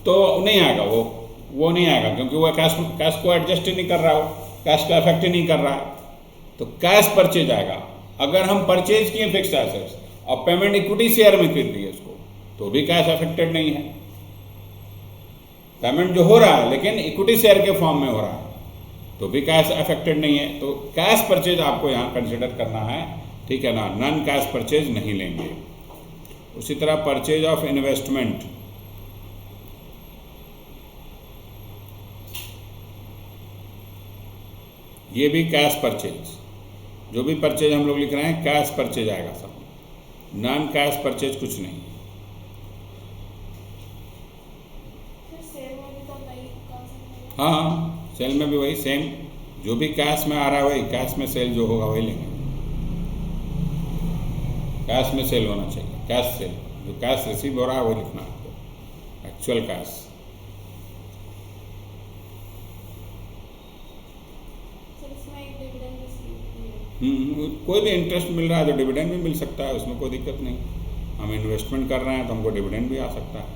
तो नहीं आएगा वो नहीं आएगा क्योंकि वो कैश को एडजस्ट ही नहीं कर रहा हो, कैश को अफेक्ट ही नहीं कर रहा है। तो कैश परचेज आएगा। अगर हम परचेज किए फिक्स्ड एसेट्स और पेमेंट इक्विटी शेयर में खरीद लिए उसको, तो भी कैश अफेक्टेड नहीं है। पेमेंट जो हो रहा है लेकिन इक्विटी शेयर के फॉर्म में हो रहा है, तो भी कैश अफेक्टेड नहीं है। तो कैश परचेज आपको यहाँ कंसिडर करना है, ठीक है ना, नॉन कैश परचेज नहीं लेंगे। उसी तरह परचेज ऑफ इन्वेस्टमेंट, ये भी कैश परचेज, जो भी परचेज हम लोग लिख रहे हैं कैश परचेज आएगा सब, नॉन कैश परचेज कुछ नहीं। हाँ, सेल में भी वही सेम, जो भी कैश में आ रहा है वही, कैश में सेल जो होगा वही लेंगे। कैश में सेल होना चाहिए, कैश सेल, जो कैश रिसीव हो रहा है वो लिखना है आपको, एक्चुअल कैश। कोई भी इंटरेस्ट मिल रहा है तो डिविडेंड भी मिल सकता है, उसमें कोई दिक्कत नहीं। हम इन्वेस्टमेंट कर रहे हैं तो हमको डिविडेंड भी आ सकता है।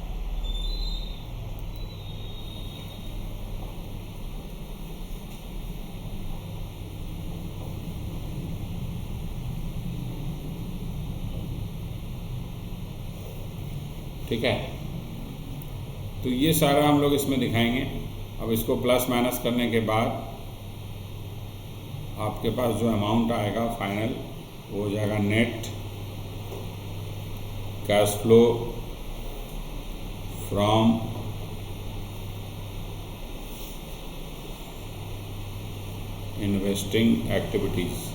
ठीक है, तो ये सारा हम लोग इसमें दिखाएंगे। अब इसको प्लस माइनस करने के बाद आपके पास जो अमाउंट आएगा फाइनल वो हो जाएगा net cash flow from investing activities.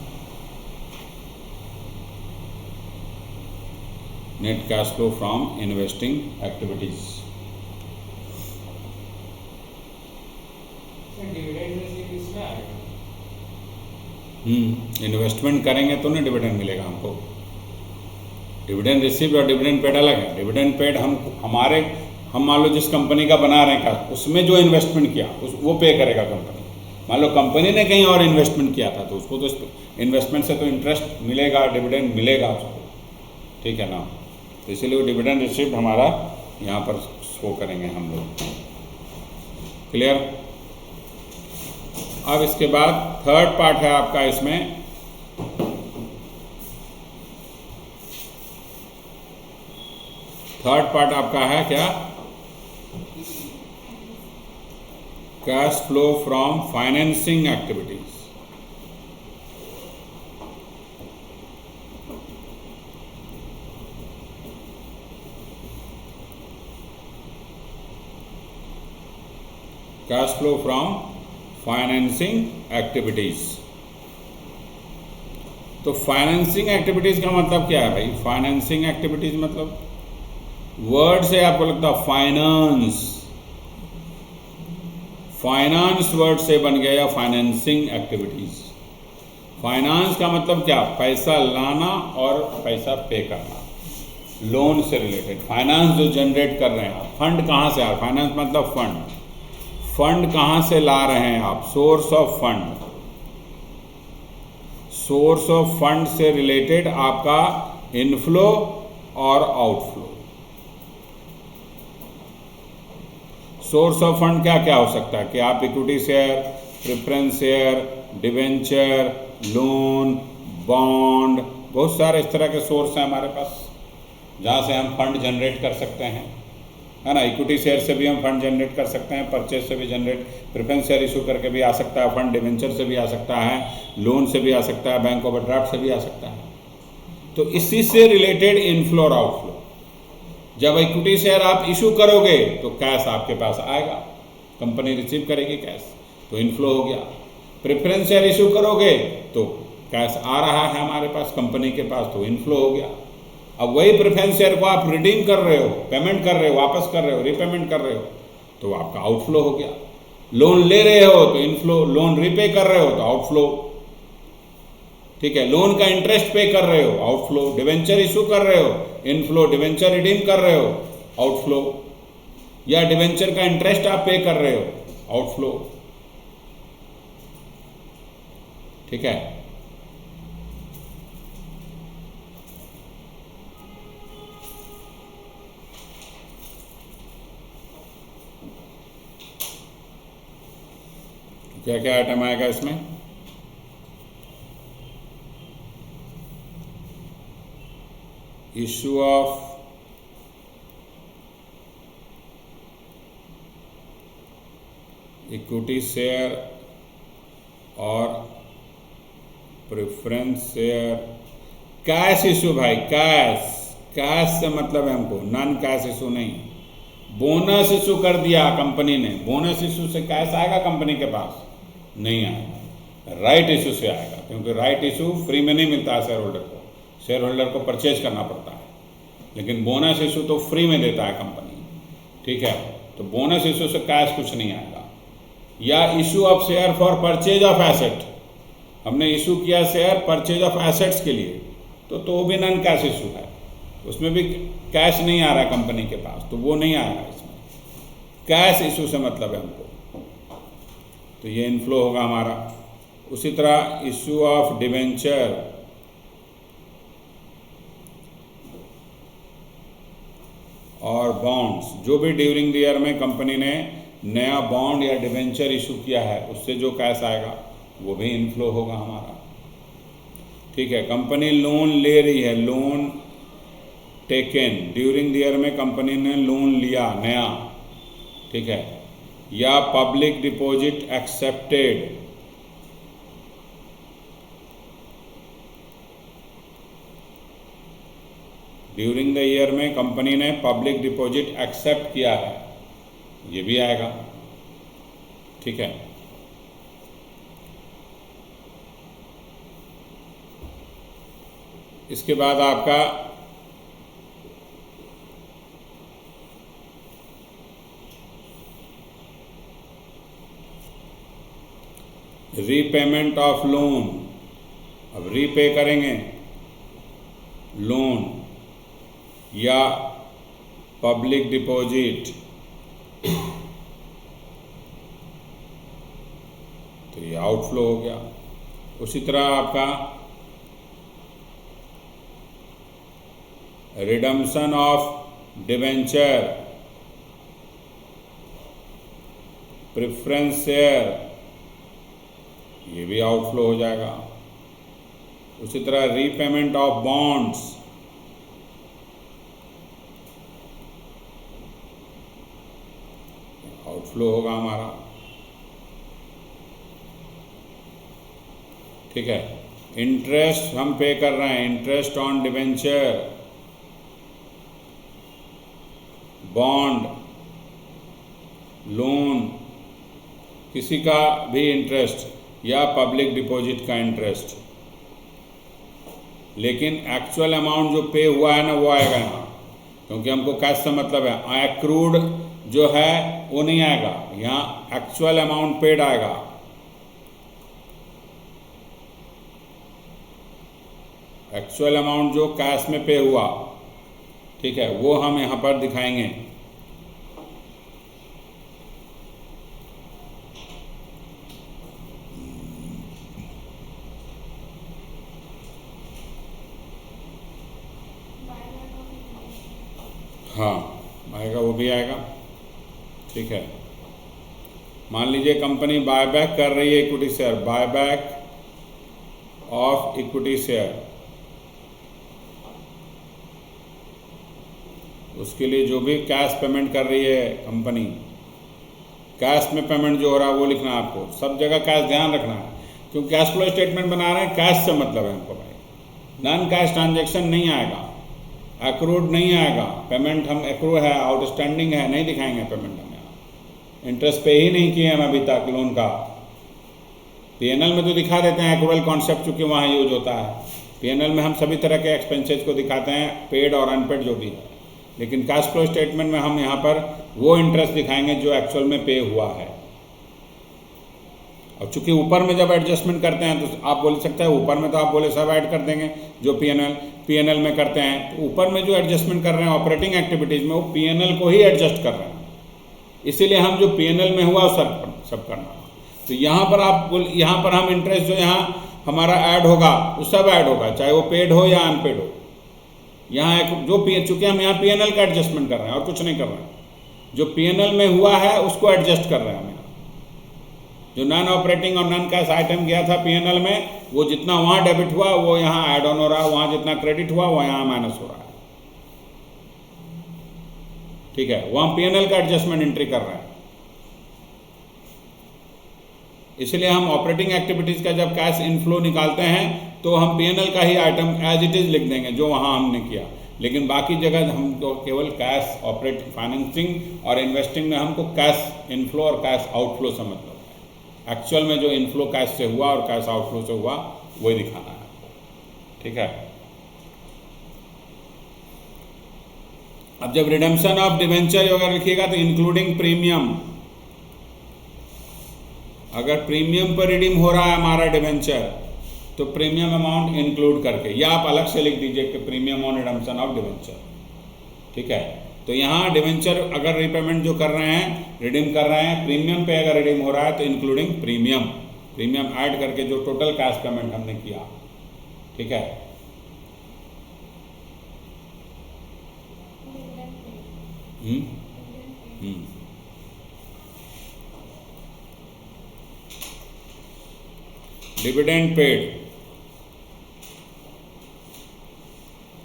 Net cash flow from investing activities. Investment करेंगे तो ना डिविडेंड मिलेगा हमको। डिविडेंड रिसीव और डिविडेंड पेड अलग है। डिविडेंड पेड हम मान लो जिस कंपनी का बना रहे हैं उसमें जो इन्वेस्टमेंट किया वो पे करेगा कंपनी। मान लो कंपनी ने कहीं और इन्वेस्टमेंट किया था तो उसको तो इन्वेस्टमेंट से तो इंटरेस्ट मिलेगा, डिविडेंड मिलेगा उसको, ठीक है ना। तो इसीलिए वो डिविडेंड रिसीव्ड हमारा यहाँ पर शो करेंगे हम लोग। क्लियर। अब इसके बाद थर्ड पार्ट है आपका इसमें थर्ड पार्ट आपका है क्या, cash flow from financing activities. Cash flow from financing activities. तो फाइनेंसिंग एक्टिविटीज का मतलब क्या है भाई? फाइनेंसिंग एक्टिविटीज मतलब वर्ड से आपको लगता है फाइनेंस, फाइनेंस वर्ड से बन गया फाइनेंसिंग एक्टिविटीज। फाइनेंस का मतलब क्या? पैसा लाना और पैसा पे करना, लोन से रिलेटेड। फाइनेंस जो जनरेट कर रहे हैं आप, फंड कहाँ से आ रहा है? फाइनेंस मतलब फंड। फंड कहाँ से ला रहे हैं आप? Source of fund. Source of fund से रिलेटेड आपका इनफ्लो और आउटफ्लो। सोर्स ऑफ फंड क्या क्या हो सकता है कि आप equity share, preference share, debenture, loan, bond, बहुत सारे इस तरह के सोर्स हैं हमारे पास जहाँ से हम फंड जनरेट कर सकते हैं, है ना। इक्विटी शेयर से भी हम फंड जनरेट कर सकते हैं, परचेज से भी जनरेट, प्रेफरेंस शेयर इशू करके भी आ सकता है फंड, डिवेंचर से भी आ सकता है, लोन से भी आ सकता है, बैंक ओवरड्राफ्ट से भी आ सकता है। तो इसी से रिलेटेड इनफ्लो और आउटफ्लो। जब इक्विटी शेयर आप इशू करोगे तो कैश आपके पास आएगा, कंपनी रिसीव करेगी कैश, तो इनफ्लो हो गया। प्रेफरेंस शेयर इशू करोगे तो कैश आ रहा है हमारे पास, कंपनी के पास, तो इनफ्लो हो गया। अब वही प्रेफरेंस शेयर को आप रिडीम कर रहे हो, पेमेंट कर रहे हो, वापस कर रहे हो, रीपेमेंट कर रहे हो, तो आपका आउटफ्लो हो गया। लोन ले रहे हो तो इनफ्लो, लोन रीपे कर रहे हो तो आउटफ्लो, ठीक है। लोन का इंटरेस्ट पे कर रहे हो, आउटफ्लो। डिवेंचर इशू कर रहे हो, इनफ्लो। डिवेंचर रिडीम कर रहे हो, आउटफ्लो। या डिवेंचर का इंटरेस्ट आप पे कर रहे हो, आउटफ्लो, ठीक है। क्या क्या आइटम आएगा इसमें? इशू ऑफ इक्विटी शेयर और प्रेफरेंस शेयर। कैश इशू भाई, कैश, कैश से मतलब है हमको, नॉन कैश इशू नहीं। बोनस इशू कर दिया कंपनी ने, बोनस इशू से कैश आएगा कंपनी के पास? नहीं आएगा। राइट इशू से आएगा, क्योंकि राइट इशू फ्री में नहीं मिलता है शेयर होल्डर को, शेयर होल्डर को परचेज करना पड़ता है। लेकिन बोनस इशू तो फ्री में देता है कंपनी, ठीक है। तो बोनस इशू से कैश कुछ नहीं आएगा। या issue of share for purchase of asset, हमने इशू किया शेयर परचेज ऑफ एसेट्स के लिए, तो वो भी नॉन कैश इशू है, उसमें भी कैश नहीं आ रहा है कंपनी के पास, तो वो नहीं आएगा इसमें। कैश इशू से मतलब है हमको, तो ये इनफ्लो होगा हमारा। उसी तरह इशू ऑफ डिवेंचर और बॉन्ड्स, जो भी ड्यूरिंग द ईयर में कंपनी ने नया बॉन्ड या डिवेंचर इशू किया है, उससे जो कैश आएगा वो भी इनफ्लो होगा हमारा, ठीक है। कंपनी लोन ले रही है, loan taken, during the year में कंपनी ने लोन लिया नया, ठीक है, या public deposit accepted, during the year में कंपनी ने पब्लिक डिपॉजिट एक्सेप्ट किया है, ये भी आएगा, ठीक है। इसके बाद आपका रीपेमेंट ऑफ लोन, अब रीपे करेंगे लोन या पब्लिक डिपॉजिट, तो ये आउटफ्लो हो गया। उसी तरह आपका redemption of debenture, preference share, ये भी आउटफ्लो हो जाएगा। उसी तरह रीपेमेंट ऑफ बॉन्ड्स, आउटफ्लो होगा हमारा, ठीक है। इंटरेस्ट हम पे कर रहे हैं, interest on debenture, bond, loan, किसी का भी इंटरेस्ट या पब्लिक डिपॉजिट का इंटरेस्ट, लेकिन एक्चुअल अमाउंट जो पे हुआ है ना वो आएगा यहाँ, क्योंकि हमको कैश से मतलब है। एक्रूड जो है वो नहीं आएगा, यहाँ एक्चुअल अमाउंट पेड आएगा। एक्चुअल अमाउंट जो कैश में पे हुआ, ठीक है, वो हम यहाँ पर दिखाएंगे। हाँ आएगा, वो भी आएगा, ठीक है। मान लीजिए कंपनी बायबैक कर रही है equity share, buyback of equity share, उसके लिए जो भी कैश पेमेंट कर रही है कंपनी, कैश में पेमेंट जो हो रहा है वो लिखना है आपको, सब जगह कैश ध्यान रखना है, क्योंकि कैश फ्लो स्टेटमेंट बना रहे हैं, कैश से मतलब है हमको भाई। नॉन कैश ट्रांजैक्शन नहीं आएगा, एक्रूड नहीं आएगा, पेमेंट हम एक्रू है, आउटस्टैंडिंग है, नहीं दिखाएंगे पेमेंट हम यहाँ। इंटरेस्ट पे ही नहीं किए हम अभी तक लोन का। पीएनएल में तो दिखा देते हैं एक्रूअल कॉन्सेप्ट, चूँकि वहाँ यूज होता है। पीएनएल में हम सभी तरह के एक्सपेंसेस को दिखाते हैं, पेड और अनपेड जो भी है, लेकिन कैश फ्लो स्टेटमेंट में हम यहाँ पर वो इंटरेस्ट दिखाएंगे जो एक्चुअल में पे हुआ है। और चूंकि ऊपर में जब एडजस्टमेंट करते हैं तो आप बोल सकते हैं ऊपर में तो आप बोले सब ऐड कर देंगे जो पीएनएल में करते हैं, तो ऊपर में जो एडजस्टमेंट कर रहे हैं ऑपरेटिंग एक्टिविटीज़ में, वो पीएनएल को ही एडजस्ट कर रहे हैं, इसीलिए हम जो पीएनएल में हुआ सब करना। तो यहाँ पर यहाँ पर हम इंटरेस्ट जो यहाँ हमारा ऐड होगा वो सब ऐड होगा, चाहे वो पेड हो या अनपेड हो। यहाँ एक जो चूंकि हम यहाँ पीएनएल का एडजस्टमेंट कर रहे हैं और कुछ नहीं कर रहे हैं, जो पीएनएल में हुआ है उसको एडजस्ट कर रहे हैं हम। जो नॉन ऑपरेटिंग और नॉन कैश आइटम गया था पीएनएल में, वो जितना वहाँ डेबिट हुआ वो यहाँ ऐड ऑन हो रहा है, वहाँ जितना क्रेडिट हुआ वो यहाँ माइनस हो रहा है, ठीक है। वो हम पीएनएल का एडजस्टमेंट एंट्री कर रहे हैं, इसलिए हम ऑपरेटिंग एक्टिविटीज़ का जब कैश इनफ्लो निकालते हैं तो हम पीएनएल का ही आइटम एज इट इज़ लिख देंगे जो वहाँ हमने किया, लेकिन बाकी जगह हमको केवल कैश ऑपरेटिंग फाइनेंसिंग और इन्वेस्टिंग में हमको कैश इनफ्लो और कैश आउटफ्लो से मतलब है। एक्चुअल में जो इनफ्लो कैश से हुआ और कैश आउटफ्लो से हुआ वही दिखाना है, ठीक है। अब जब रिडेम्पशन ऑफ डिवेंचर अगर लिखिएगा तो इंक्लूडिंग प्रीमियम, अगर प्रीमियम पर रिडीम हो रहा है हमारा डिवेंचर तो प्रीमियम अमाउंट इंक्लूड करके, या आप अलग से लिख दीजिए कि premium on redemption of debenture, ठीक है। तो यहाँ डिवेंचर अगर रीपेमेंट जो कर रहे हैं, रिडीम कर रहे हैं, प्रीमियम पे अगर रिडीम हो रहा है तो इंक्लूडिंग प्रीमियम ऐड करके जो टोटल कैश पेमेंट हमने किया, ठीक है। डिविडेंड पेड,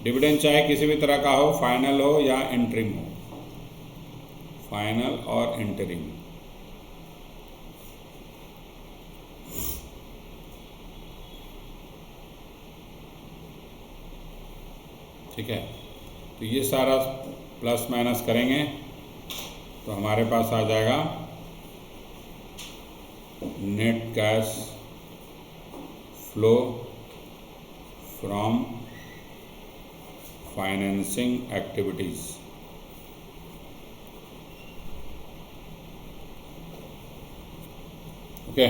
डिविडेंड चाहे किसी भी तरह का हो, फाइनल हो या इंटरिम हो, फाइनल और इंटरिम। ठीक है, तो ये सारा प्लस माइनस करेंगे तो हमारे पास आ जाएगा net cash flow from financing activities. Okay,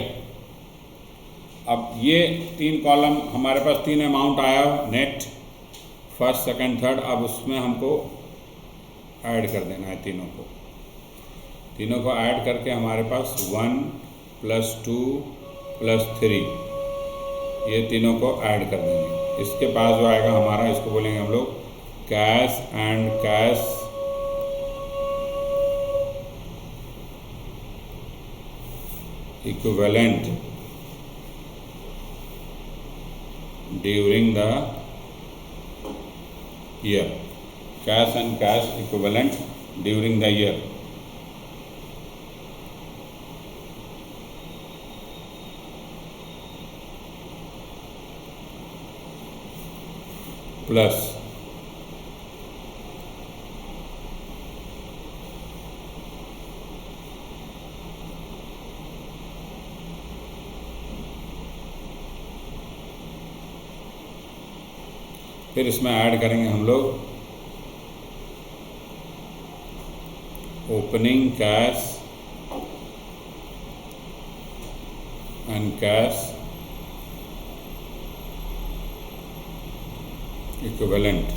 अब ये 3 कॉलम हमारे पास 3 अमाउंट आया नेट, फर्स्ट सेकंड थर्ड। अब उसमें हमको ऐड कर देना है तीनों को ऐड करके हमारे पास 1 + 2 + 3, ये तीनों को ऐड कर देंगे। इसके पास जो आएगा हमारा, इसको बोलेंगे हम लोग cash and cash equivalent during the year, cash and cash equivalent during the year. Plus फिर इसमें ऐड करेंगे हम लोग opening cash and cash equivalent.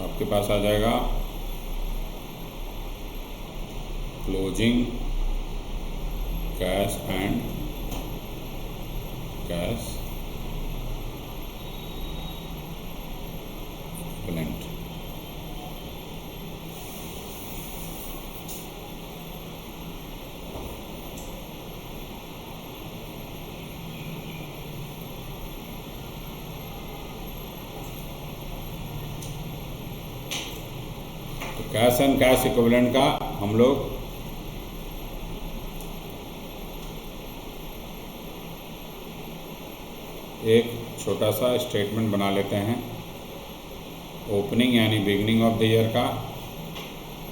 आपके पास आ जाएगा closing cash and cash equivalent. Cash and cash equivalent का हम लोग एक छोटा सा स्टेटमेंट बना लेते हैं, ओपनिंग यानी बिगिनिंग ऑफ द ईयर का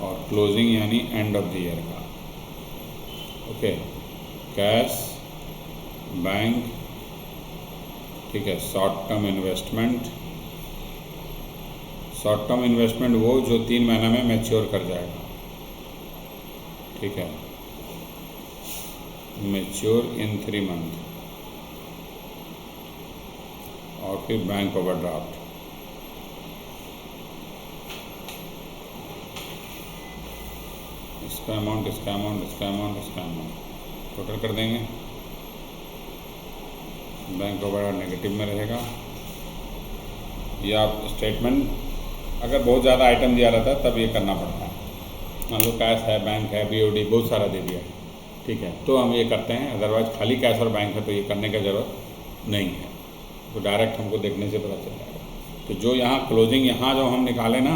और क्लोजिंग यानी एंड ऑफ द ईयर का। ओके, कैश बैंक, ठीक है, short term investment. Short term investment वो जो 3 महीने में मैच्योर कर जाएगा, ठीक है, मैच्योर इन 3 मंथ। और फिर बैंक ओवरड्राफ्ट, इसका अमाउंट, इसका अमाउंट, इसका अमाउंट, इसका अमाउंट टोटल कर देंगे। बैंक ओवरड्राफ्ट नेगेटिव में रहेगा। ये आप स्टेटमेंट अगर बहुत ज़्यादा आइटम दिया रहता है तब ये करना पड़ता है। मान लो कैश है, बैंक है, बीओडी बहुत सारा दे दिया, ठीक है, तो हम ये करते हैं। अदरवाइज खाली कैश और बैंक है तो ये करने की ज़रूरत नहीं है, तो डायरेक्ट हमको देखने से पता चल जाएगा। तो जो यहाँ क्लोजिंग, यहाँ जो हम निकाले ना,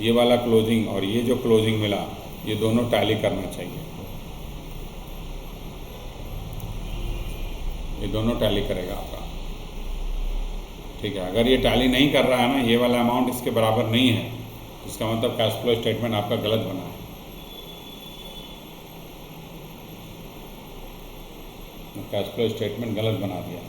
ये वाला क्लोजिंग और ये जो क्लोजिंग मिला, ये दोनों टैली करना चाहिए। ये दोनों टैली करेगा आपका, ठीक है। अगर ये टैली नहीं कर रहा है ना, ये वाला अमाउंट इसके बराबर नहीं है, इसका मतलब कैश फ्लो स्टेटमेंट आपका गलत बना है। कैश फ्लो स्टेटमेंट गलत बना दिया।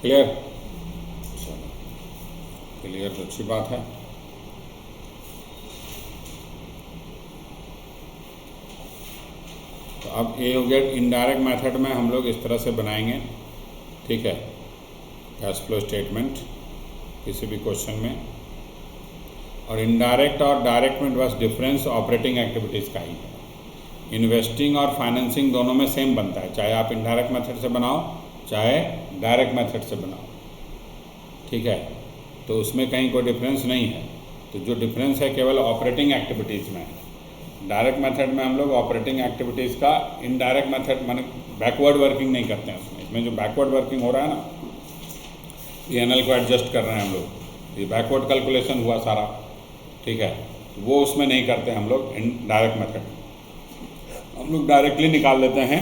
क्लियर? चलो क्लियर तो अच्छी बात है। तो अब ये हो गया इनडायरेक्ट मेथड में हम लोग इस तरह से बनाएंगे, ठीक है, कैश फ्लो स्टेटमेंट किसी भी क्वेश्चन में। और इनडायरेक्ट और डायरेक्ट में बस डिफरेंस ऑपरेटिंग एक्टिविटीज़ का ही है। इन्वेस्टिंग और फाइनेंसिंग दोनों में सेम बनता है, चाहे आप इनडायरेक्ट मेथड से बनाओ चाहे डायरेक्ट मेथड से बनाओ, ठीक है। तो उसमें कहीं कोई डिफरेंस नहीं है। तो जो डिफरेंस है केवल ऑपरेटिंग एक्टिविटीज़ में है। डायरेक्ट मेथड में हम लोग ऑपरेटिंग एक्टिविटीज़ का, इनडायरेक्ट मेथड माने बैकवर्ड वर्किंग नहीं करते हैं उसमें। इसमें जो बैकवर्ड वर्किंग हो रहा है ना, P&L को एडजस्ट कर रहे हैं हम लोग, ये बैकवर्ड कैलकुलेशन हुआ सारा, ठीक है, वो उसमें नहीं करते हम लोग डायरेक्ट मेथड। हम लोग डायरेक्टली निकाल लेते हैं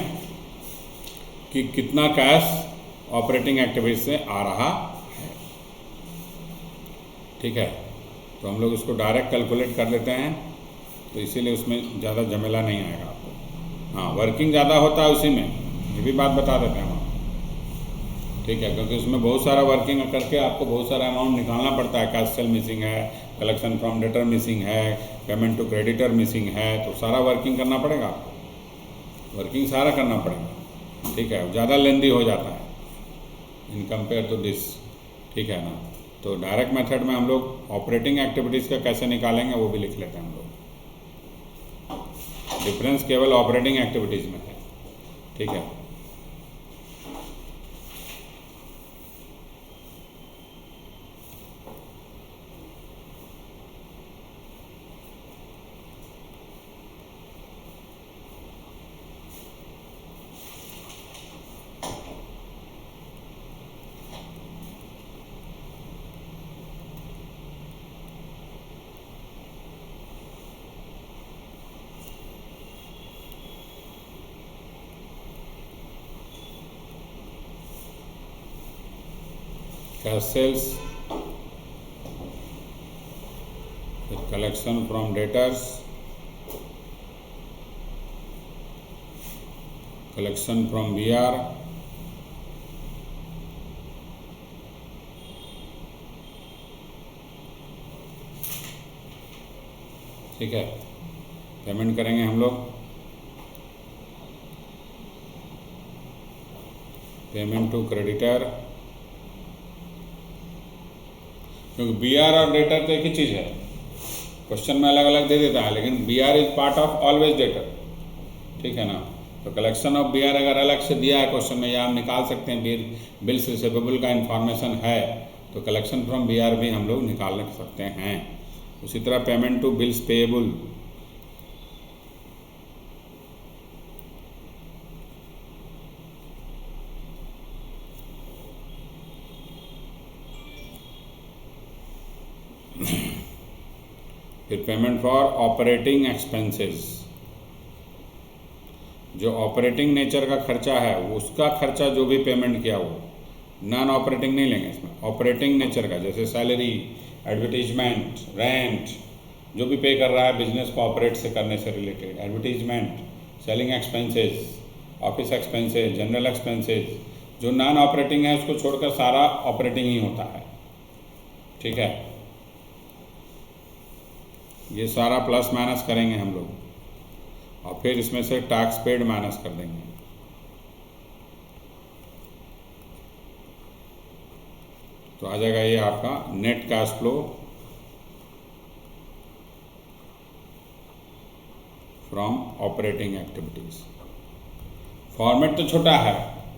कि कितना कैश ऑपरेटिंग एक्टिविटीज से आ रहा है, ठीक है। तो हम लोग इसको डायरेक्ट कैलकुलेट कर लेते हैं, तो इसीलिए उसमें ज़्यादा झमेला नहीं आएगा आपको। हाँ, वर्किंग ज़्यादा होता है उसी में, ये भी बात बता देते हैं हम, ठीक है, क्योंकि उसमें बहुत सारा वर्किंग करके आपको बहुत सारा अमाउंट निकालना पड़ता है। कैश सेल मिसिंग है, कलेक्शन फ्रॉम डेटर मिसिंग है, पेमेंट टू क्रेडिटर मिसिंग है, तो सारा वर्किंग करना पड़ेगा आपको, वर्किंग सारा करना पड़ेगा, ठीक है, ज़्यादा लेंदी हो जाता है इन कंपेयर टू दिस, ठीक है ना। तो डायरेक्ट मेथड में हम लोग ऑपरेटिंग एक्टिविटीज़ का कैसे निकालेंगे वो भी लिख लेते हैं हम लोग। डिफरेंस केवल ऑपरेटिंग एक्टिविटीज़ में है, ठीक है। Cash sales with collection from debtors, collection from BR, ठीक है। पेमेंट करेंगे हम लोग, पेमेंट टू क्रेडिटर, क्योंकि BR और डेटर तो एक ही चीज़ है, क्वेश्चन में अलग अलग दे देता है, लेकिन BR is part of always debtor, ठीक है ना। तो कलेक्शन ऑफ BR अगर अलग से दिया है क्वेश्चन में, या हम निकाल सकते हैं बिल्स रिसीवेबल का इंफॉर्मेशन है, तो कलेक्शन फ्रॉम BR भी हम लोग निकाल सकते हैं। उसी तरह पेमेंट टू बिल्स पेएबल, फिर पेमेंट फॉर ऑपरेटिंग एक्सपेंसेस, जो ऑपरेटिंग नेचर का खर्चा है उसका खर्चा जो भी पेमेंट किया वो नॉन ऑपरेटिंग नहीं लेंगे इसमें, ऑपरेटिंग नेचर का, जैसे सैलरी, एडवर्टीजमेंट, रेंट, जो भी पे कर रहा है बिजनेस को ऑपरेट से करने से related, advertisement, selling expenses, office expenses, general expenses, जो नॉन ऑपरेटिंग है उसको छोड़कर सारा ऑपरेटिंग ही होता है, ठीक है। ये सारा प्लस माइनस करेंगे हम लोग, और फिर इसमें से टैक्स पेड माइनस कर देंगे। तो आ जाएगा ये आपका net cash flow from operating activities. Format तो छोटा है,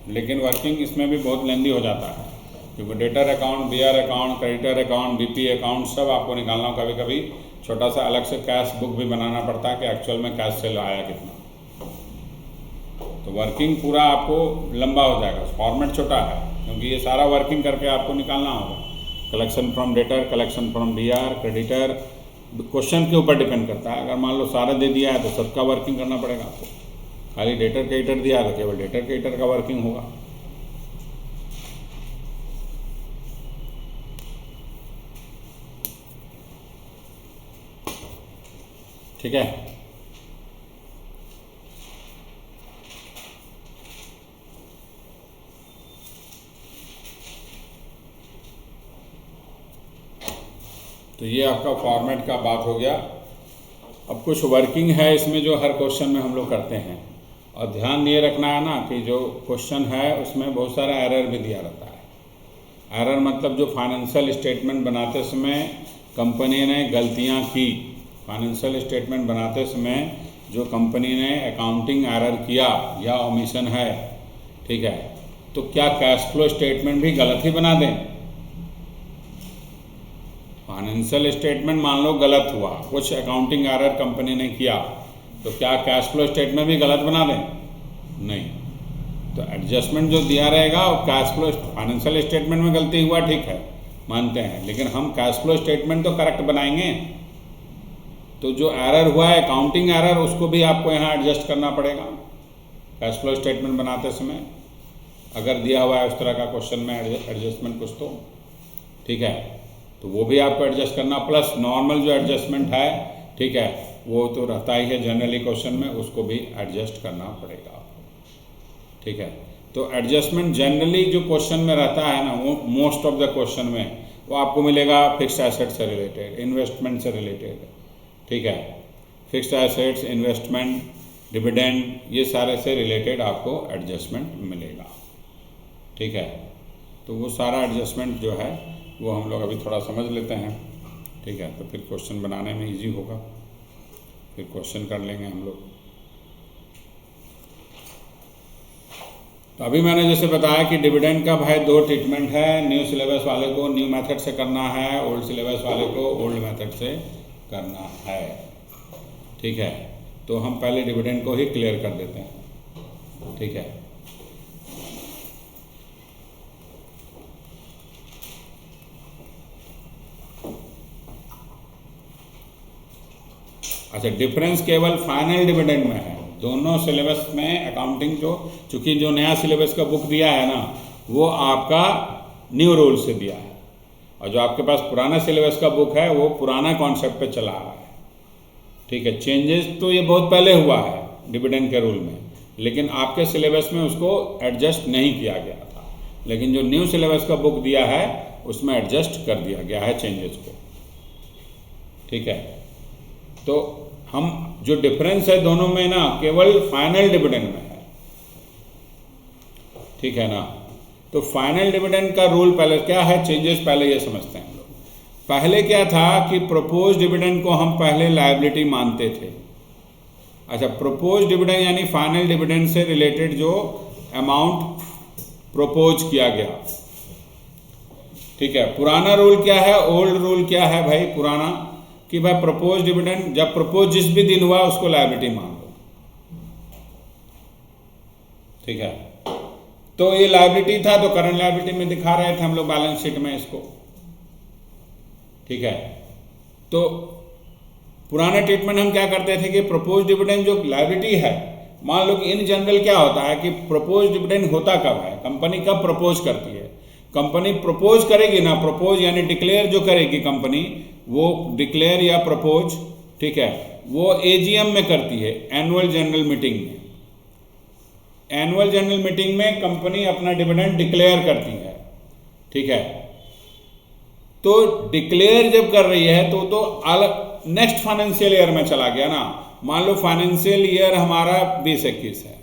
लेकिन वर्किंग इसमें भी बहुत लेंदी हो जाता है, क्योंकि debtor account, BR account, creditor account, BP account सब आपको निकालना हो। कभी कभी छोटा सा अलग से कैश बुक भी बनाना पड़ता है कि एक्चुअल में कैश सेल आया कितना। तो वर्किंग पूरा आपको लंबा हो जाएगा, फॉर्मेट छोटा है, क्योंकि ये सारा वर्किंग करके आपको निकालना होगा। Collection from debtor, collection from BR, creditor, question के ऊपर डिपेंड करता है। अगर मान लो सारा दे दिया है तो सबका वर्किंग करना पड़ेगा आपको, खाली डेटर क्रेडिटर दिया है तो केवल डेटर क्रेडिटर का वर्किंग होगा, ठीक है। तो ये आपका फॉर्मेट का बात हो गया। अब कुछ वर्किंग है इसमें जो हर क्वेश्चन में हम लोग करते हैं, और ध्यान ये रखना है ना कि जो क्वेश्चन है उसमें बहुत सारा एरर भी दिया रहता है। एरर मतलब जो फाइनेंशियल स्टेटमेंट बनाते समय कंपनी ने गलतियां की, फाइनेंशियल स्टेटमेंट बनाते समय जो कंपनी ने अकाउंटिंग एरर किया या ओमिशन है, ठीक है, तो क्या कैश फ्लो स्टेटमेंट भी गलत ही बना दें? फाइनेंशियल स्टेटमेंट मान लो गलत हुआ, कुछ अकाउंटिंग एरर कंपनी ने किया, तो क्या कैश फ्लो स्टेटमेंट भी गलत बना दें? नहीं। तो एडजस्टमेंट जो दिया रहेगा वो कैश फ्लो, फाइनेंशियल स्टेटमेंट में गलती हुआ ठीक है मानते हैं, लेकिन हम कैश फ्लो स्टेटमेंट तो करेक्ट बनाएंगे। तो जो एरर हुआ है अकाउंटिंग एरर, उसको भी आपको यहाँ एडजस्ट करना पड़ेगा कैश फ्लो स्टेटमेंट बनाते समय, अगर दिया हुआ है उस तरह का क्वेश्चन में एडजस्टमेंट कुछ तो, ठीक है, तो वो भी आपको एडजस्ट करना। प्लस नॉर्मल जो एडजस्टमेंट है, ठीक है, वो तो रहता ही है जनरली क्वेश्चन में, उसको भी एडजस्ट करना पड़ेगा आपको, ठीक है। तो एडजस्टमेंट जनरली जो क्वेश्चन में रहता है ना, वो मोस्ट ऑफ द क्वेश्चन में वो आपको मिलेगा फिक्स्ड एसेट से रिलेटेड, इन्वेस्टमेंट से रिलेटेड, ठीक है, फिक्स्ड एसेट्स, इन्वेस्टमेंट, डिविडेंड, ये सारे से रिलेटेड आपको एडजस्टमेंट मिलेगा, ठीक है। तो वो सारा एडजस्टमेंट जो है वो हम लोग अभी थोड़ा समझ लेते हैं, ठीक है, तो फिर क्वेश्चन बनाने में इजी होगा, फिर क्वेश्चन कर लेंगे हम लोग। तो अभी मैंने जैसे बताया कि डिविडेंड का भाई दो ट्रीटमेंट है, न्यू सिलेबस वाले को न्यू मेथड से करना है, ओल्ड सिलेबस वाले को ओल्ड मेथड से करना है, ठीक है। तो हम पहले डिविडेंड को ही क्लियर कर देते हैं, ठीक है। अच्छा, डिफरेंस केवल फाइनल डिविडेंड में है, दोनों सिलेबस में अकाउंटिंग जो, चूंकि जो नया सिलेबस का बुक दिया है ना, वो आपका न्यू रूल से दिया है, और जो आपके पास पुराना सिलेबस का बुक है वो पुराना कॉन्सेप्ट पे चला रहा है, ठीक है। चेंजेस तो ये बहुत पहले हुआ है डिविडेंड के रूल में, लेकिन आपके सिलेबस में उसको एडजस्ट नहीं किया गया था, लेकिन जो न्यू सिलेबस का बुक दिया है उसमें एडजस्ट कर दिया गया है चेंजेस को, ठीक है। तो हम जो डिफरेंस है दोनों में ना, केवल फाइनल डिविडेंड में है, ठीक है ना। तो फाइनल डिविडेंड का रूल पहले क्या है, चेंजेस पहले ये समझते हैं हम लोग। पहले क्या था कि प्रोपोज डिविडेंड को हम पहले लायबिलिटी मानते थे। अच्छा, प्रोपोज डिविडेंड यानी फाइनल डिविडेंड से रिलेटेड जो अमाउंट प्रोपोज किया गया, ठीक है। पुराना रूल क्या है, ओल्ड रूल क्या है भाई पुराना, कि भाई प्रपोज डिविडेंड जब प्रपोज जिस भी दिन हुआ उसको लायबिलिटी मान लो, ठीक है। तो ये लायबिलिटी था तो करंट लायबिलिटी में दिखा रहे थे हम लोग बैलेंस शीट में इसको, ठीक है। तो पुराने ट्रीटमेंट हम क्या करते थे कि प्रपोज डिविडेंड जो लायबिलिटी है, मान लो कि इन जनरल क्या होता है कि प्रपोज डिविडेंड होता कब है, कंपनी कब प्रपोज करती है, कंपनी प्रपोज करेगी ना, प्रपोज यानी डिक्लेयर जो करेगी कंपनी, वो डिक्लेयर या प्रपोज, ठीक है, वो एजीएम में करती है, एनुअल जनरल मीटिंग में। एनुअल जनरल मीटिंग में कंपनी अपना डिविडेंड डिक्लेयर करती है, ठीक है। तो डिक्लेयर जब कर रही है तो अलग नेक्स्ट फाइनेंशियल ईयर में चला गया ना। मान लो फाइनेंशियल ईयर हमारा 20-21 है,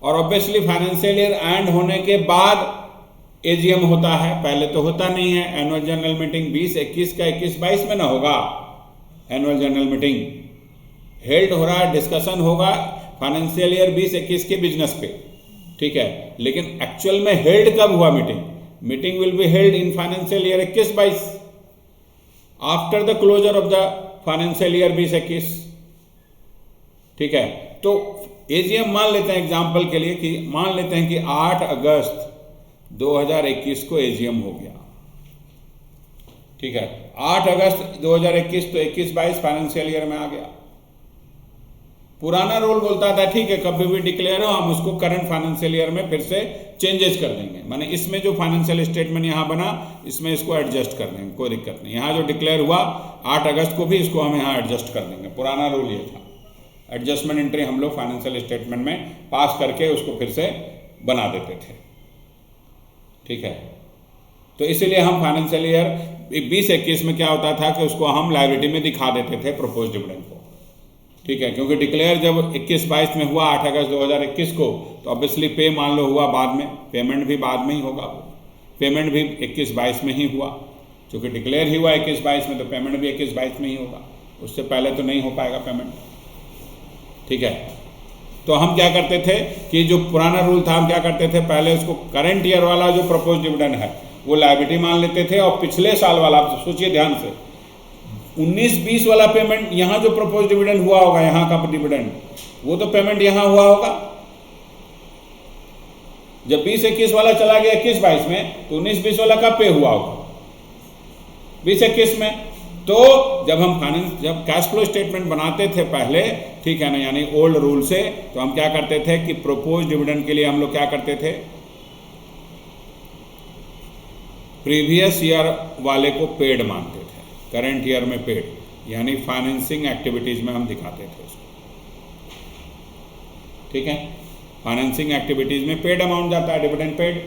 और ऑब्वियसली फाइनेंशियल ईयर एंड होने के बाद एजीएम होता है, पहले तो होता नहीं है। एनुअल जनरल मीटिंग 20-21 का 21-22 में ना होगा, एनुअल जनरल मीटिंग हेल्ड हो रहा है, डिस्कशन होगा फाइनेंशियल ईयर 20-21 के बिजनेस पे, ठीक है। लेकिन एक्चुअल में हेल्ड कब हुआ meeting, meeting will be held in financial year 21-22 after the closure of the financial year 20-21, ठीक है। तो एजीएम मान लेते हैं एग्जांपल के लिए कि मान लेते हैं कि 8 अगस्त 2021 को एजीएम हो गया, ठीक है। 8 अगस्त 2021 तो 21-22 फाइनेंशियल ईयर में आ गया। पुराना रूल बोलता था ठीक है, कभी भी डिक्लेयर हो हम उसको करंट फाइनेंशियल ईयर में फिर से चेंजेस कर देंगे, माने इसमें जो फाइनेंशियल स्टेटमेंट यहाँ बना इसमें इसको एडजस्ट कर देंगे, कोई दिक्कत नहीं। यहाँ जो डिक्लेयर हुआ 8 अगस्त को भी इसको हम यहाँ एडजस्ट कर देंगे, पुराना रूल ये था। एडजस्टमेंट एंट्री हम लोग फाइनेंशियल स्टेटमेंट में पास करके उसको फिर से बना देते थे, ठीक है। तो इसीलिए हम फाइनेंशियल ईयर 20-21 में क्या होता था कि उसको हम लायबिलिटी में दिखा देते थे प्रोपोज डिविडेंड को, ठीक है, क्योंकि डिक्लेयर जब 21-22 में हुआ 8 अगस्त 2021 को, तो ऑब्वियसली पे मान लो हुआ बाद में, पेमेंट भी बाद में ही होगा, पेमेंट भी 21-22 में ही हुआ, क्योंकि डिक्लेयर ही हुआ 21-22 में, तो पेमेंट भी 21-22 में ही होगा, उससे पहले तो नहीं हो पाएगा पेमेंट, ठीक है। तो हम क्या करते थे कि जो पुराना रूल था, हम क्या करते थे, पहले उसको करंट ईयर वाला जो प्रपोज डिविडेंड है वो लायबिलिटी मान लेते थे, और पिछले साल वाला, आप सोचिए ध्यान से, 19-20 वाला पेमेंट, यहाँ जो प्रपोज डिविडेंड हुआ होगा, यहाँ का डिविडेंड, वो तो पेमेंट यहाँ हुआ होगा। जब 20-21 वाला चला गया 21-22 में, तो 19-20 वाला कब पे हुआ होगा, 20-21 में। तो जब हम जब कैश फ्लो स्टेटमेंट बनाते थे पहले, ठीक है ना, यानी ओल्ड रूल से, तो हम क्या करते थे कि प्रोपोज डिविडेंड के लिए हम लोग क्या करते थे, प्रीवियस ईयर वाले को पेड मानते थे, करंट ईयर में पेड, यानी फाइनेंसिंग एक्टिविटीज में हम दिखाते थे उसको, ठीक है, फाइनेंसिंग एक्टिविटीज में पेड अमाउंट जाता है, डिविडेंड पेड,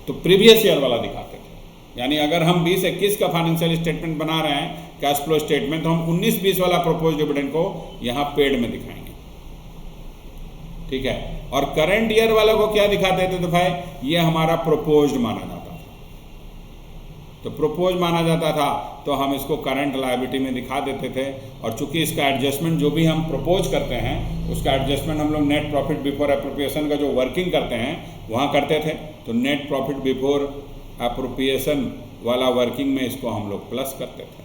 तो प्रीवियस ईयर वाला दिखाते थे। यानी अगर हम 20-21 का फाइनेंशियल स्टेटमेंट बना रहे हैं, कैश फ्लो स्टेटमेंट, तो हम 19-20 वाला प्रोपोज डिविडेंड को यहाँ पेड में दिखाएंगे, ठीक है। और करंट ईयर वाले को क्या दिखाते थे, तो भाई ये हमारा प्रोपोज्ड माना जाता था, तो प्रोपोज माना जाता था, तो हम इसको करंट लायबिलिटी में दिखा देते थे। और चूंकि इसका एडजस्टमेंट जो भी हम प्रपोज करते हैं, उसका एडजस्टमेंट हम लोग नेट प्रॉफिट बिफोर एप्रोप्रिएशन का जो वर्किंग करते हैं वहाँ करते थे, तो नेट प्रॉफिट बिफोर एप्रोप्रिएशन वाला वर्किंग में इसको हम लोग प्लस करते थे,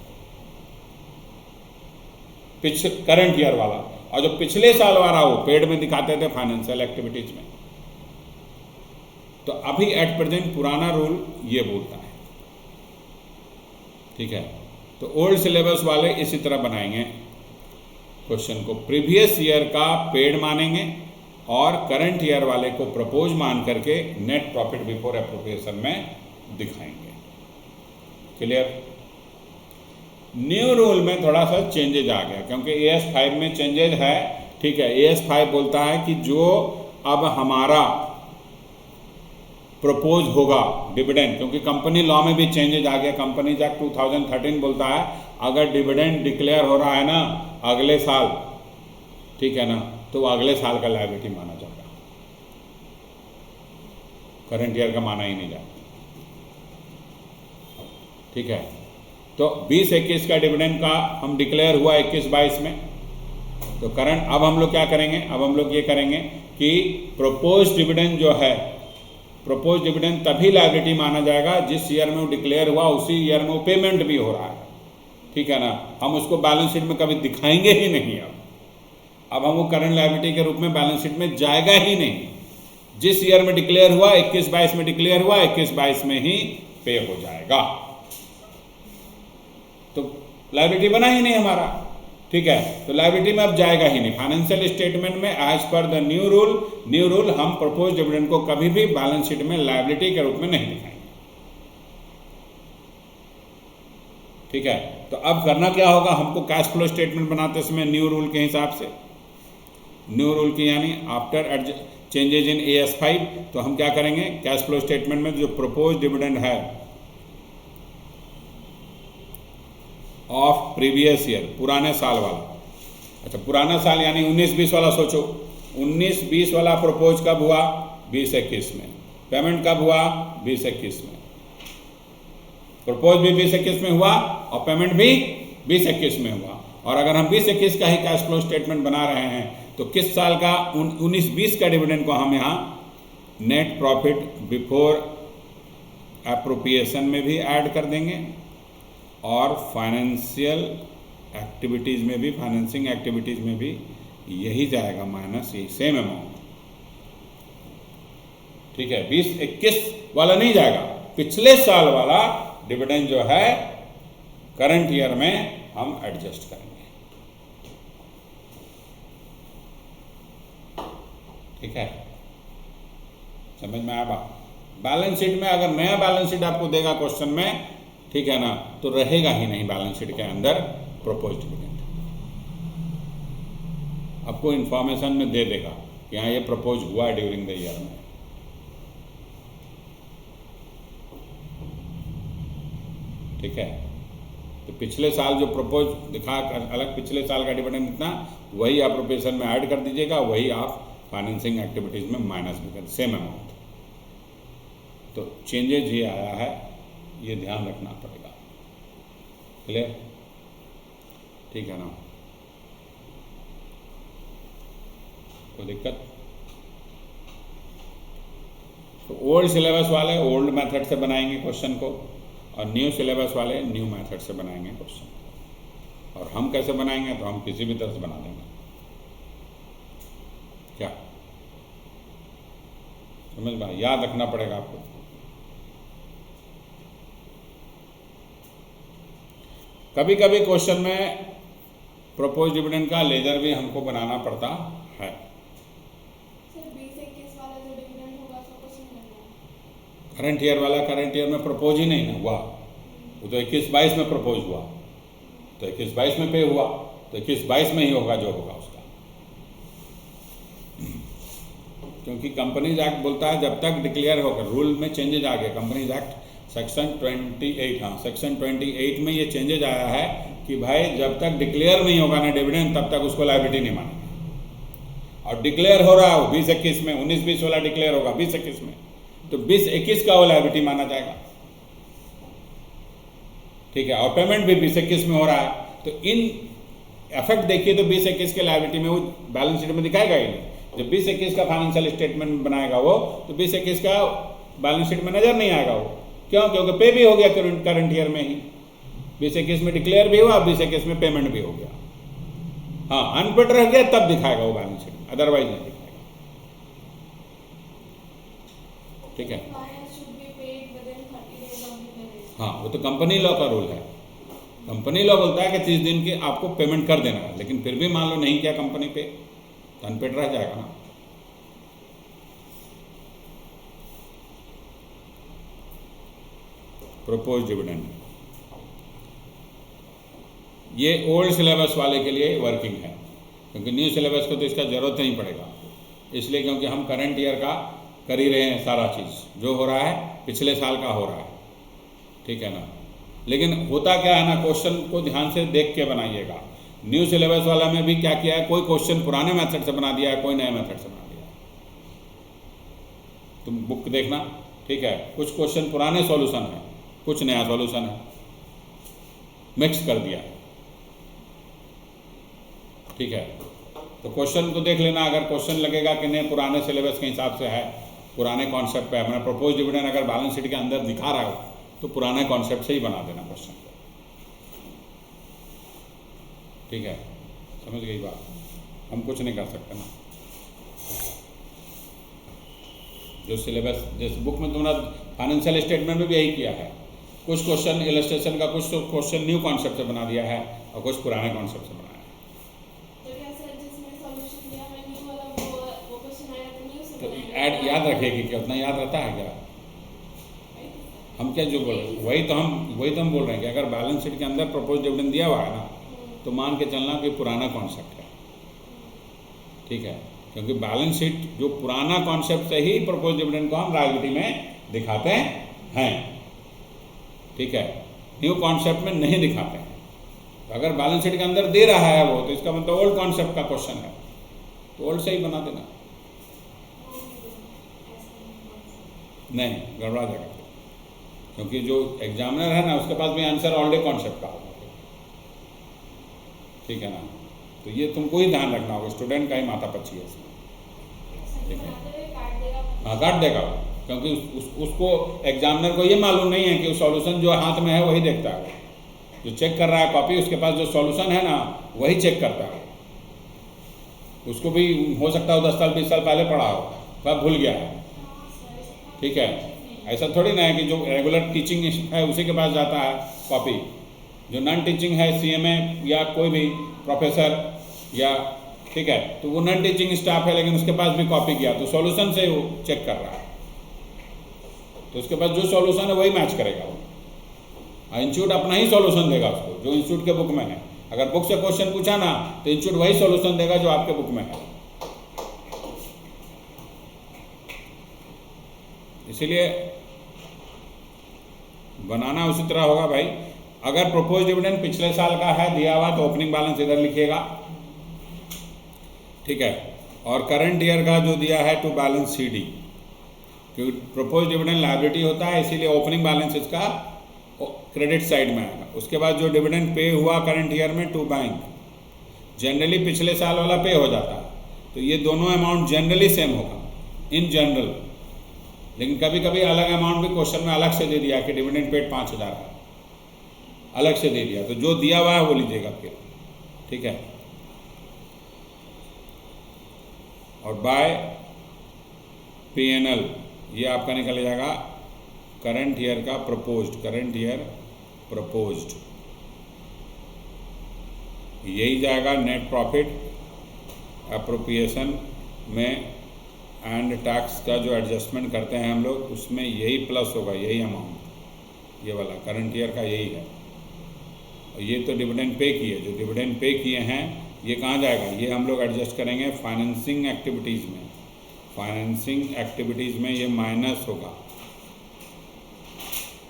करंट ईयर वाला, और जो पिछले साल वाला वो पेड में दिखाते थे फाइनेंशियल एक्टिविटीज में। तो अभी एट प्रेजेंट पुराना रूल ये बोलता है, ठीक है। तो ओल्ड सिलेबस वाले इसी तरह बनाएंगे क्वेश्चन को, प्रीवियस ईयर का पेड मानेंगे और करंट ईयर वाले को प्रपोज मान करके नेट प्रॉफिट बिफोर एप्रोप्रिएशन में दिखाएंगे। क्लियर? न्यू रूल में थोड़ा सा चेंजेज आ गया, क्योंकि AS5 में चेंजेज है, ठीक है। AS5 बोलता है कि जो अब हमारा प्रपोज होगा डिविडेंड, क्योंकि कंपनी लॉ में भी चेंजेज आ गया, कंपनीज एक्ट 2013 बोलता है अगर डिविडेंड डिक्लेयर हो रहा है ना अगले साल, ठीक है ना, तो अगले साल का लायबिलिटी माना जाएगा, करंट ईयर का माना ही नहीं जाएगा, ठीक है। तो 20-21 का डिविडेंड का हम डिक्लेयर हुआ 21-22 में, तो करंट, अब हम लोग क्या करेंगे, अब हम लोग ये करेंगे कि प्रोपोज डिविडेंड जो है, प्रोपोज डिविडेंड तभी लायबिलिटी माना जाएगा जिस ईयर में वो डिक्लेयर हुआ उसी ईयर में वो पेमेंट भी हो रहा है, ठीक है ना। हम उसको बैलेंस शीट में कभी दिखाएंगे ही नहीं, अब हम वो करंट लायबिलिटी के रूप में बैलेंस शीट में जाएगा ही नहीं, जिस ईयर में डिक्लेयर हुआ 21-22 में डिक्लेयर हुआ 21-22 में ही पे हो जाएगा, तो लायबिलिटी बना ही नहीं हमारा, ठीक है। तो लायबिलिटी में अब जाएगा ही नहीं। फाइनेंशियल स्टेटमेंट में as per the new rule हम प्रपोज डिविडेंड को कभी भी बैलेंस शीट में लायबिलिटी के रूप में नहीं दिखाएंगे, ठीक है। तो अब करना क्या होगा, हमको कैश फ्लो स्टेटमेंट बनाते समय न्यू रूल के हिसाब से, न्यू रूल की यानी आफ्टर चेंजेज इन AS5, तो हम क्या करेंगे, कैश फ्लो स्टेटमेंट में जो प्रपोज डिविडेंड है ऑफ प्रीवियस ईयर, पुराने साल वाला, अच्छा पुराना साल यानी 19-20 वाला सोचो, 19-20 वाला प्रपोज कब हुआ, 20-21 में, पेमेंट कब हुआ, 20-21 में, प्रपोज भी 20-21 में हुआ और पेमेंट भी 20-21 में हुआ। और अगर हम 20-21 का ही कैश फ्लो स्टेटमेंट बना रहे हैं, तो किस साल का 19-20 का डिविडेंड को हम यहाँ नेट प्रॉफिट बिफोर एप्रोप्रिएशन में भी ऐड कर देंगे, और फाइनेंशियल एक्टिविटीज़ में भी, फाइनेंसिंग एक्टिविटीज़ में भी यही जाएगा माइनस, यही सेम अमाउंट, ठीक है। 20-21 वाला नहीं जाएगा, पिछले साल वाला डिविडेंड जो है करंट ईयर में हम एडजस्ट करेंगे, ठीक है। समझ में आया बात? बैलेंस शीट में अगर नया बैलेंस शीट आपको देगा क्वेश्चन में, ठीक है ना, तो रहेगा ही नहीं बैलेंस शीट के अंदर प्रपोज डिविडेंड, आपको इंफॉर्मेशन में दे देगा कि हाँ ये प्रपोज हुआ ड्यूरिंग द ईयर में। ठीक है। तो पिछले साल जो प्रपोज दिखा अलग पिछले साल का डिविडेंड इतना, वही अप्रोप्रिएशन में ऐड कर दीजिएगा, वही आप फाइनेंसिंग एक्टिविटीज़ में माइनस भी कर, सेम अमाउंट। तो चेंजेज ये आया है, ये ध्यान रखना पड़ेगा। क्लियर? ठीक है ना? कोई दिक्कत? तो ओल्ड सिलेबस वाले ओल्ड मेथड से बनाएंगे क्वेश्चन को, और न्यू सिलेबस वाले न्यू मेथड से बनाएंगे क्वेश्चन। और हम कैसे बनाएंगे? तो हम किसी भी तरह से बना देंगे। क्या समझ में? याद रखना पड़ेगा आपको। कभी कभी क्वेश्चन में प्रपोज डिविडेंड का लेजर भी हमको बनाना पड़ता है। करंट ईयर वाला करंट ईयर में प्रपोज ही नहीं ना हुआ, वो तो 21-22 में प्रपोज हुआ, तो 21-22 में पे हुआ, तो 21-22 में ही होगा जो होगा उसका। क्योंकि कंपनीज एक्ट बोलता है जब तक डिक्लेयर होगा, रूल में चेंजेज आ गए। कंपनीज एक्ट सेक्शन 28, हाँ सेक्शन 28 में ये चेंजेज आया है कि भाई जब तक डिक्लेयर नहीं होगा ना डिविडेंड, तब तक उसको लायबिलिटी नहीं मानेंगे। और डिक्लेयर हो रहा हो 20-21 में, 19-20 वाला डिक्लेयर होगा 20-21 में, तो 20-21 का वो लायबिलिटी माना जाएगा। ठीक है, और पेमेंट भी 20-21 में हो रहा है, तो इन इफेक्ट देखिए तो 20-21 के लायबिलिटी में वो बैलेंस शीट में दिखाएगा ही नहीं। जब 20-21 का फाइनेंशियल स्टेटमेंट बनाएगा वो, तो 20-21 का बैलेंस शीट में नजर नहीं आएगा वो। क्यों? क्योंकि पे भी हो गया करंट ईयर में ही, 20-21 में डिक्लेयर भी हुआ, 20-21 में पेमेंट भी हो गया। हाँ, अनपेड रह गया तब दिखाएगा वो बैलेंस शीट में, अदरवाइज नहीं दिखाएगा। ठीक है, हाँ वो तो कंपनी लॉ का रूल है। कंपनी लॉ बोलता है कि 30 दिन के आपको पेमेंट कर देना है, लेकिन फिर भी मान लो नहीं किया कंपनी पे, तो अनपेड रह जाएगा ना। प्रपोज डिविडेंड ये ओल्ड सिलेबस वाले के लिए वर्किंग है, क्योंकि न्यू सिलेबस को तो इसका जरूरत नहीं पड़ेगा, इसलिए क्योंकि हम करंट ईयर का कर ही रहे हैं। सारा चीज़ जो हो रहा है पिछले साल का हो रहा है, ठीक है ना। लेकिन होता क्या है ना, क्वेश्चन को ध्यान से देख के बनाइएगा। न्यू सिलेबस वाला में भी क्या किया है, कोई क्वेश्चन पुराने मेथड से बना दिया है, कोई नए मेथड से बना दिया है। तुम बुक देखना, ठीक है, कुछ क्वेश्चन पुराने सॉल्यूशन है, कुछ नया सॉल्यूशन है, मिक्स कर दिया, ठीक है। तो क्वेश्चन को देख लेना, अगर क्वेश्चन लगेगा कि नहीं पुराने सिलेबस के हिसाब से है, पुराने कॉन्सेप्ट पे अपना प्रपोज डिविडेंड अगर बैलेंस शीट के अंदर दिखा रहा हो, तो पुराने कॉन्सेप्ट से ही बना देना क्वेश्चन को, ठीक है। समझ गई बात? हम कुछ नहीं कर सकते ना। जो सिलेबस जैसे बुक में तुम्हारा फाइनेंशियल स्टेटमेंट में भी यही किया है, कुछ क्वेश्चन इलस्ट्रेशन का, कुछ क्वेश्चन न्यू कॉन्सेप्ट से बना दिया है और कुछ पुराने कॉन्सेप्ट से बनाया है। तो ऐड याद रखेगी क्या? उतना याद रहता है क्या? हम क्या जो बोल रहे हैं वही तो हम बोल रहे हैं कि अगर बैलेंस शीट के अंदर प्रपोज डिविडेंड दिया हुआ है ना, तो मान के चलना कि पुराना कॉन्सेप्ट है, ठीक है। क्योंकि बैलेंस शीट जो पुराना कॉन्सेप्ट से ही प्रपोज डिविडेंड को हम लायबिलिटी में दिखाते हैं, ठीक है, न्यू कॉन्सेप्ट में नहीं दिखाते हैं। तो अगर बैलेंस शीट के अंदर दे रहा है वो, तो इसका मतलब ओल्ड कॉन्सेप्ट का क्वेश्चन है, तो ओल्ड से ही बना देना, नहीं गड़बड़ा जाएगा। क्योंकि जो एग्जामिनर है ना, उसके पास भी आंसर ऑलरेडी कॉन्सेप्ट का होगा, ठीक है ना। तो ये तुमको ही ध्यान रखना होगा, स्टूडेंट का ही माथा पच्ची है इसमें, ठीक है। हाँ काट देगा, क्योंकि उसको एग्जामिनर को ये मालूम नहीं है कि उस सॉल्यूशन जो हाथ में है वही देखता है, जो चेक कर रहा है कॉपी, उसके पास जो सॉल्यूशन है ना वही चेक करता है। उसको भी हो सकता है 10 साल 20 साल पहले पढ़ा हो, तब भूल गया है, ठीक है। ऐसा थोड़ी ना है कि जो रेगुलर टीचिंग है उसी के पास जाता है कॉपी, जो नॉन टीचिंग है सीएमए या कोई भी प्रोफेसर या, ठीक है, तो वो नॉन टीचिंग स्टाफ है लेकिन उसके पास भी कॉपी किया, तो सॉल्यूशन से वो चेक कर रहा है, तो उसके पास जो सॉल्यूशन है वही मैच करेगा वो। इंस्टीट्यूट अपना ही सॉल्यूशन देगा उसको, जो इंस्टीट्यूट के बुक में है। अगर बुक से क्वेश्चन पूछा ना, तो इंस्टीट्यूट वही सॉल्यूशन देगा जो आपके बुक में है। इसीलिए बनाना उसी तरह होगा भाई। अगर प्रपोज डिविडेंड पिछले साल का है दिया हुआ तो ओपनिंग बैलेंस इधर लिखिएगा, ठीक है। और करंट ईयर का जो दिया है टू बैलेंस CD, क्योंकि प्रपोज डिविडेंड लायबिलिटी होता है इसीलिए ओपनिंग बैलेंस इसका क्रेडिट साइड में आएगा। उसके बाद जो डिविडेंड पे हुआ करंट ईयर में टू बैंक, जनरली पिछले साल वाला पे हो जाता है, तो ये दोनों अमाउंट जनरली सेम होगा इन जनरल, लेकिन कभी कभी अलग अमाउंट भी क्वेश्चन में अलग से दे दिया कि डिविडेंड पेड 5,000 है, अलग से दे दिया, तो जो दिया हुआ है वो लीजिएगा फिर, ठीक है। और बाय P&L ये आपका निकल जाएगा करंट ईयर का प्रपोज्ड, करंट ईयर प्रपोज्ड, यही जाएगा नेट प्रॉफिट अप्रोप्रिएशन में एंड टैक्स का जो एडजस्टमेंट करते हैं हम लोग उसमें यही प्लस होगा, यही अमाउंट, ये वाला करंट ईयर का यही है। और ये तो डिविडेंड पे किए, जो डिविडेंड पे किए हैं ये कहाँ जाएगा, ये हम लोग एडजस्ट करेंगे फाइनेंसिंग एक्टिविटीज़ में, फाइनेंसिंग एक्टिविटीज़ में ये माइनस होगा।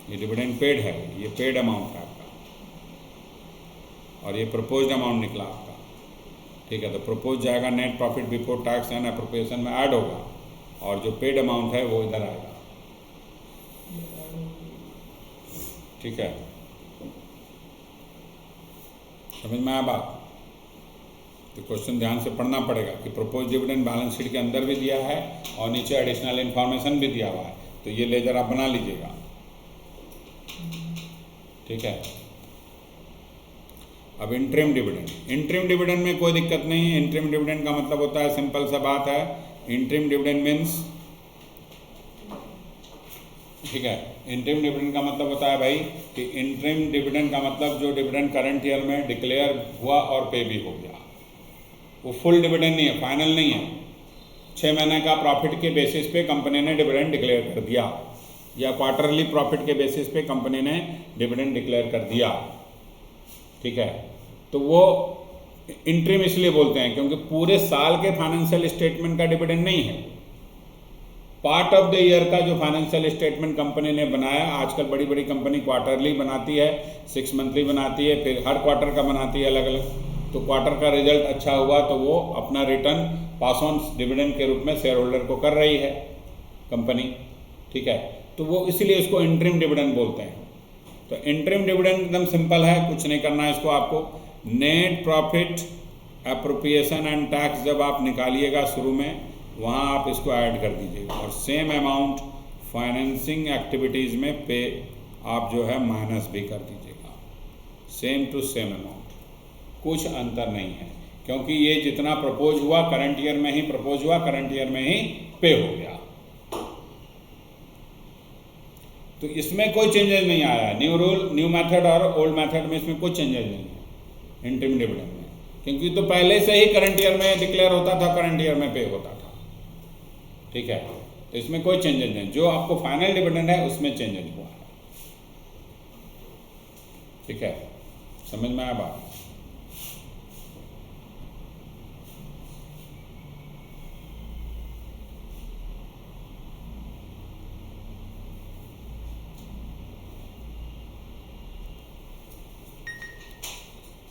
ये डिविडेंड पेड है, ये पेड अमाउंट है आपका, और ये प्रपोज्ड अमाउंट निकला आपका, ठीक है। तो प्रपोज जाएगा net profit before tax and appropriation में ऐड होगा, और जो पेड अमाउंट है वो इधर आएगा, ठीक है। समझ में आया बात? तो क्वेश्चन ध्यान से पढ़ना पड़ेगा कि प्रपोज डिविडेंड बैलेंस शीट के अंदर भी दिया है और नीचे एडिशनल इन्फॉर्मेशन भी दिया हुआ है, तो ये लेजर आप बना लीजिएगा, ठीक है। अब इंटरिम डिविडेंड, इंटरिम डिविडेंड में कोई दिक्कत नहीं है। इंटरिम डिविडेंड का मतलब होता है, सिंपल सा बात है, इंटरिम डिविडेंड मीन्स, ठीक है, इंटरिम डिविडेंड का मतलब होता है भाई कि इंटरिम डिविडेंड का मतलब जो डिविडेंड करंट ईयर में डिक्लेयर हुआ और पे भी हो गया, वो फुल डिविडेंड नहीं है, फाइनल नहीं है। 6 महीने का प्रॉफिट के बेसिस पे कंपनी ने डिविडेंड डिक्लेयर कर दिया, या क्वार्टरली प्रॉफिट के बेसिस पे कंपनी ने डिविडेंड डिक्लेयर कर दिया, ठीक है। तो वो इंटरिम इसलिए बोलते हैं क्योंकि पूरे साल के फाइनेंशियल स्टेटमेंट का डिविडेंड नहीं है, पार्ट ऑफ द ईयर का जो फाइनेंशियल स्टेटमेंट कंपनी ने बनाया। आजकल बड़ी बड़ी कंपनी क्वार्टरली बनाती है, 6 मंथली बनाती है, फिर हर क्वार्टर का बनाती है अलग अलग। तो क्वार्टर का रिजल्ट अच्छा हुआ तो वो अपना रिटर्न पास ऑन डिविडेंड के रूप में शेयर होल्डर को कर रही है कंपनी, ठीक है। तो वो इसलिए इसको इंटरिम डिविडेंड बोलते हैं। तो इंटरिम डिविडेंड एकदम सिंपल है, कुछ नहीं करना है इसको आपको। Net profit appropriation and tax जब आप निकालिएगा शुरू में, वहाँ आप इसको ऐड कर दीजिएगा, और सेम अमाउंट फाइनेंसिंग एक्टिविटीज़ में पे आप जो है माइनस भी कर दीजिएगा, सेम टू सेम अमाउंट, कुछ अंतर नहीं है, क्योंकि ये जितना प्रपोज हुआ करंट ईयर में ही प्रपोज हुआ, करंट ईयर में ही पे हो गया। तो इसमें कोई चेंजेस नहीं आया है, न्यू रूल, न्यू मेथड और ओल्ड मेथड में इसमें कोई चेंजेस नहीं है इंटरिम डिविडेंड में, क्योंकि तो पहले से ही करंट ईयर में डिक्लेयर होता था, करंट ईयर में पे होता था, ठीक है। तो इसमें कोई चेंजेस नहीं, जो आपको फाइनल डिविडेंड है उसमें चेंजेस हुआ है, ठीक है। समझ में आया बात?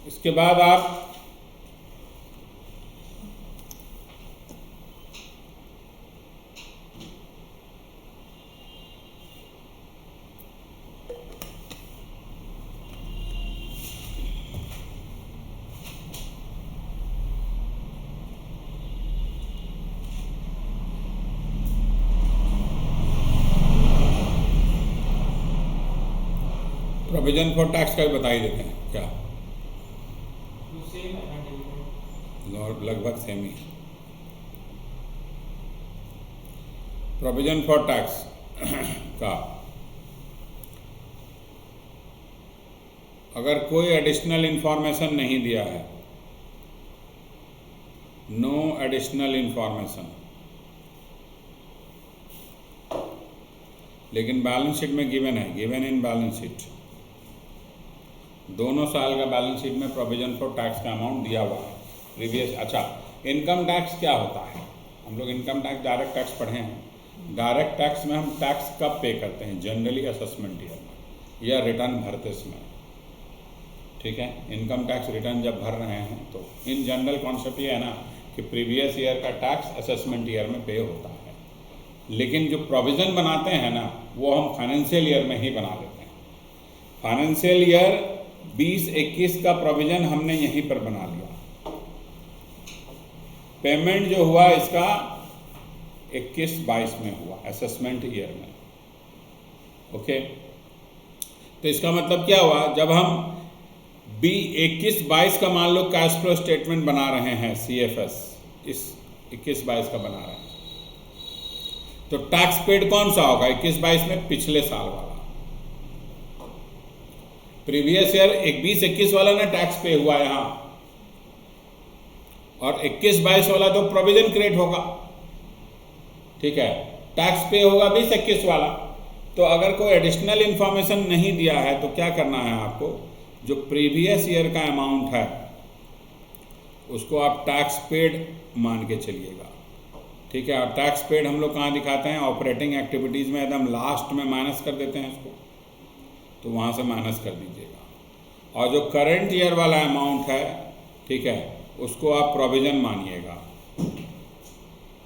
इसके बाद आप प्रोविजन फॉर टैक्स का भी बता ही देते हैं क्या, लगभग same he. Provision for tax का अगर कोई एडिशनल इंफॉर्मेशन नहीं दिया है, नो एडिशनल इंफॉर्मेशन, लेकिन बैलेंस शीट में गिवन है, गिवन इन बैलेंस शीट, दोनों साल का बैलेंस शीट में प्रोविजन फॉर टैक्स का अमाउंट दिया हुआ है प्रीवियस। अच्छा, इनकम टैक्स क्या होता है? हम लोग इनकम टैक्स डायरेक्ट टैक्स पढ़े हैं। डायरेक्ट टैक्स में हम टैक्स कब पे करते हैं? जनरली असेसमेंट ईयर में। या रिटर्न भरते समय, ठीक है। इनकम टैक्स रिटर्न जब भर रहे हैं तो इन जनरल कॉन्सेप्ट ये है ना कि प्रीवियस ईयर का टैक्स असेसमेंट ईयर में पे होता है, लेकिन जो प्रोविज़न बनाते हैं ना वो हम फाइनेंशियल ईयर में ही बना लेते हैं। फाइनेंशियल ईयर 20-21 का प्रोविज़न हमने यहीं पर बना लिया। पेमेंट जो हुआ इसका 21-22 में हुआ असेसमेंट ईयर में, ओके। तो इसका मतलब क्या हुआ, जब हम 21-22 का मान लो कैश फ्लो स्टेटमेंट बना रहे हैं, CFS इस 21-22 का बना रहे हैं, तो टैक्स पेड कौन सा होगा 21-22 में? पिछले साल वाला, प्रीवियस ईयर 20-21 वाला ना टैक्स पे हुआ यहाँ, और 21-22 वाला तो प्रोविजन क्रिएट होगा, ठीक है। टैक्स पे होगा 20-21 वाला। तो अगर कोई एडिशनल इंफॉर्मेशन नहीं दिया है तो क्या करना है आपको, जो प्रीवियस ईयर का अमाउंट है उसको आप टैक्स पेड मान के चलिएगा, ठीक है। और टैक्स पेड हम लोग कहाँ दिखाते हैं? ऑपरेटिंग एक्टिविटीज़ में एकदम लास्ट में माइनस कर देते हैं इसको, तो वहाँ से माइनस कर दीजिएगा। और जो करंट ईयर वाला अमाउंट है, ठीक है, उसको आप प्रोविज़न मानिएगा,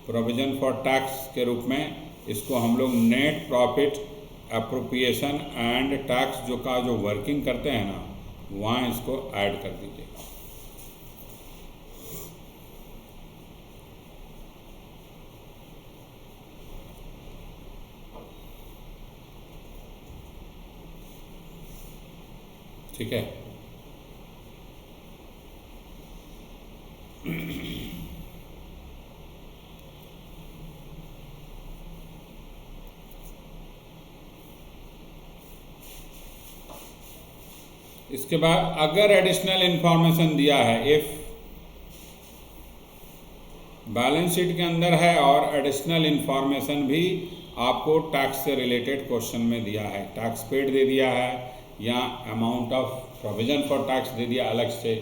प्रोविज़न फॉर टैक्स के रूप में इसको हम लोग net profit appropriation and tax जो वर्किंग करते हैं ना, वहाँ इसको ऐड कर दीजिएगा। ठीक है। इसके बाद अगर एडिशनल इंफॉर्मेशन दिया है, इफ बैलेंस शीट के अंदर है और एडिशनल इंफॉर्मेशन भी आपको टैक्स से रिलेटेड क्वेश्चन में दिया है, टैक्स पेड दे दिया है या amount of provision for tax दे दिया अलग से,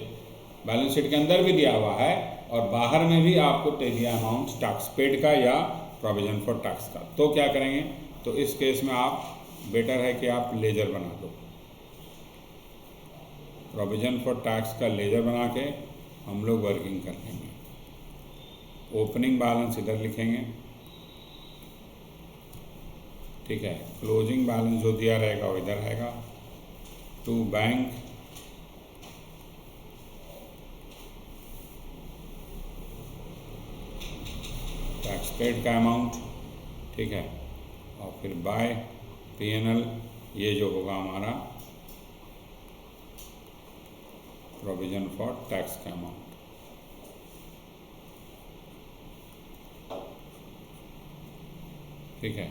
बैलेंस शीट के अंदर भी दिया हुआ है और बाहर में भी आपको दे दिया अमाउंट टैक्स पेड का या प्रोविजन फॉर टैक्स का, तो क्या करेंगे? तो इस केस में आप बेटर है कि आप लेजर बना दो, प्रोविजन फॉर टैक्स का लेजर बना के हम लोग वर्किंग कर लेंगे। ओपनिंग बैलेंस इधर लिखेंगे, ठीक है। क्लोजिंग बैलेंस जो दिया रहेगा वो इधर आएगा, टू बैंक, टैक्स पेड का अमाउंट, ठीक है, और फिर बाय P&L, ये जो होगा हमारा प्रोविजन फॉर टैक्स का अमाउंट, ठीक है।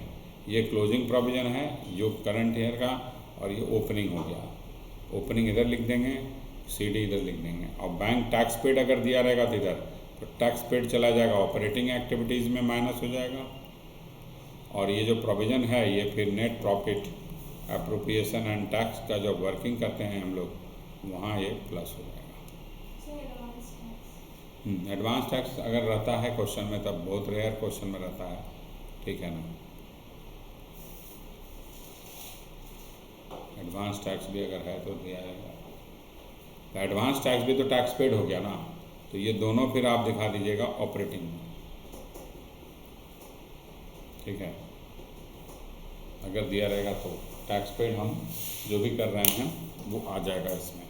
ये क्लोजिंग प्रोविजन है जो करंट ईयर का, और ये ओपनिंग हो गया, ओपनिंग इधर लिख देंगे, CD इधर लिख देंगे। और बैंक टैक्स पेड अगर दिया रहेगा तो इधर, तो टैक्स पेड चला जाएगा, ऑपरेटिंग एक्टिविटीज़ में माइनस हो जाएगा, और ये जो प्रोविज़न है ये फिर net profit appropriation and tax का जब वर्किंग करते हैं हम लोग, वहाँ ये प्लस हो जाएगा। एडवांस टैक्स अगर रहता है क्वेश्चन में, तब बहुत रेयर क्वेश्चन में रहता है, ठीक है ना। एडवांस टैक्स भी अगर है तो दिया जाएगा, तो एडवांस टैक्स भी तो टैक्स पेड हो गया ना, तो ये दोनों फिर आप दिखा दीजिएगा ऑपरेटिंग में, ठीक है। अगर दिया रहेगा तो टैक्स पेड हम जो भी कर रहे हैं वो आ जाएगा इसमें।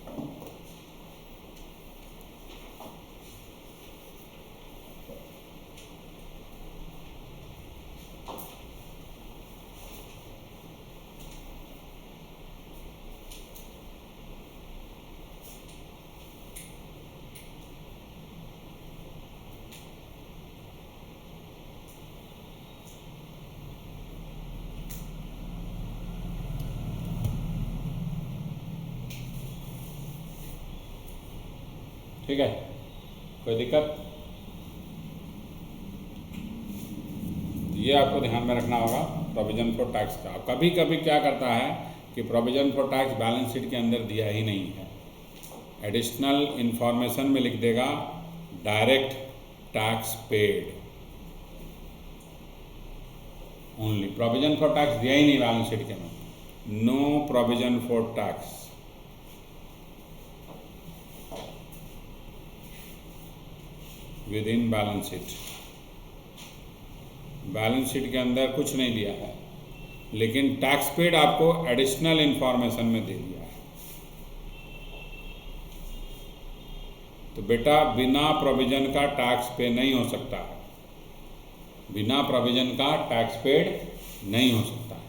ठीक है, कोई दिक्कत? ये आपको ध्यान में रखना होगा प्रोविजन फॉर टैक्स का। कभी कभी क्या करता है कि provision for tax balance sheet के अंदर दिया ही नहीं है, एडिशनल इंफॉर्मेशन में लिख देगा direct tax paid only, provision for tax दिया ही नहीं बैलेंस शीट के अंदर, no provision for tax, within balance sheet. Balance sheet के अंदर कुछ नहीं दिया है, लेकिन टैक्स पेड आपको एडिशनल इंफॉर्मेशन में दे दिया है। तो बेटा बिना प्रोविजन का टैक्स पे नहीं हो सकता है, बिना प्रोविजन का टैक्स पेड नहीं हो सकता है।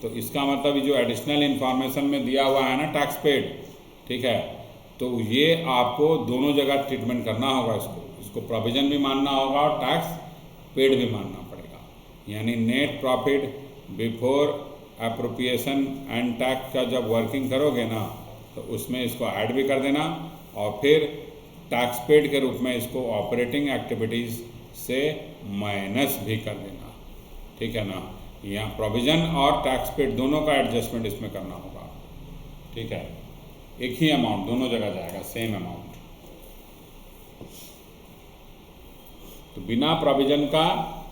तो इसका मतलब जो एडिशनल इंफॉर्मेशन में दिया हुआ है ना टैक्स पेड, ठीक है, तो ये आपको दोनों जगह ट्रीटमेंट करना होगा। इसको प्रोविजन भी मानना होगा और टैक्स पेड भी मानना पड़ेगा। यानी net profit before appropriation and tax का जब वर्किंग करोगे ना, तो उसमें इसको ऐड भी कर देना और फिर टैक्स पेड के रूप में इसको ऑपरेटिंग एक्टिविटीज़ से माइनस भी कर देना, ठीक है ना। यहाँ प्रोविजन और टैक्स पेड दोनों का एडजस्टमेंट इसमें करना होगा, ठीक है। एक ही अमाउंट दोनों जगह जाएगा, सेम अमाउंट। तो बिना प्रोविजन का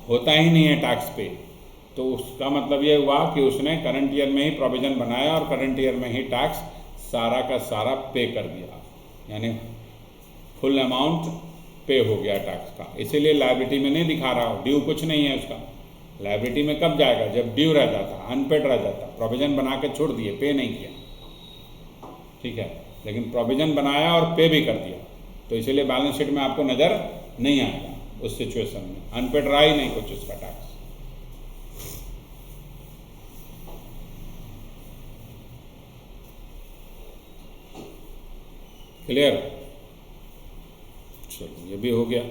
होता ही नहीं है टैक्स पे, तो उसका मतलब ये हुआ कि उसने करंट ईयर में ही प्रोविजन बनाया और करंट ईयर में ही टैक्स सारा का सारा पे कर दिया, यानी फुल अमाउंट पे हो गया टैक्स का। इसीलिए लायबिलिटी में नहीं दिखा रहा हो, ड्यू कुछ नहीं है उसका। लायबिलिटी में कब जाएगा? जब ड्यू रह जाता, अनपेड रह जाता, प्रोविजन बना के छोड़ दिए, पे नहीं किया, ठीक है। लेकिन प्रोविजन बनाया और पे भी कर दिया, तो इसीलिए बैलेंस शीट में आपको नज़र नहीं आएगा उस सिचुएशन में, अनपेड रहा ही नहीं कुछ उसका टैक्स। क्लियर? चलो ये भी हो गया।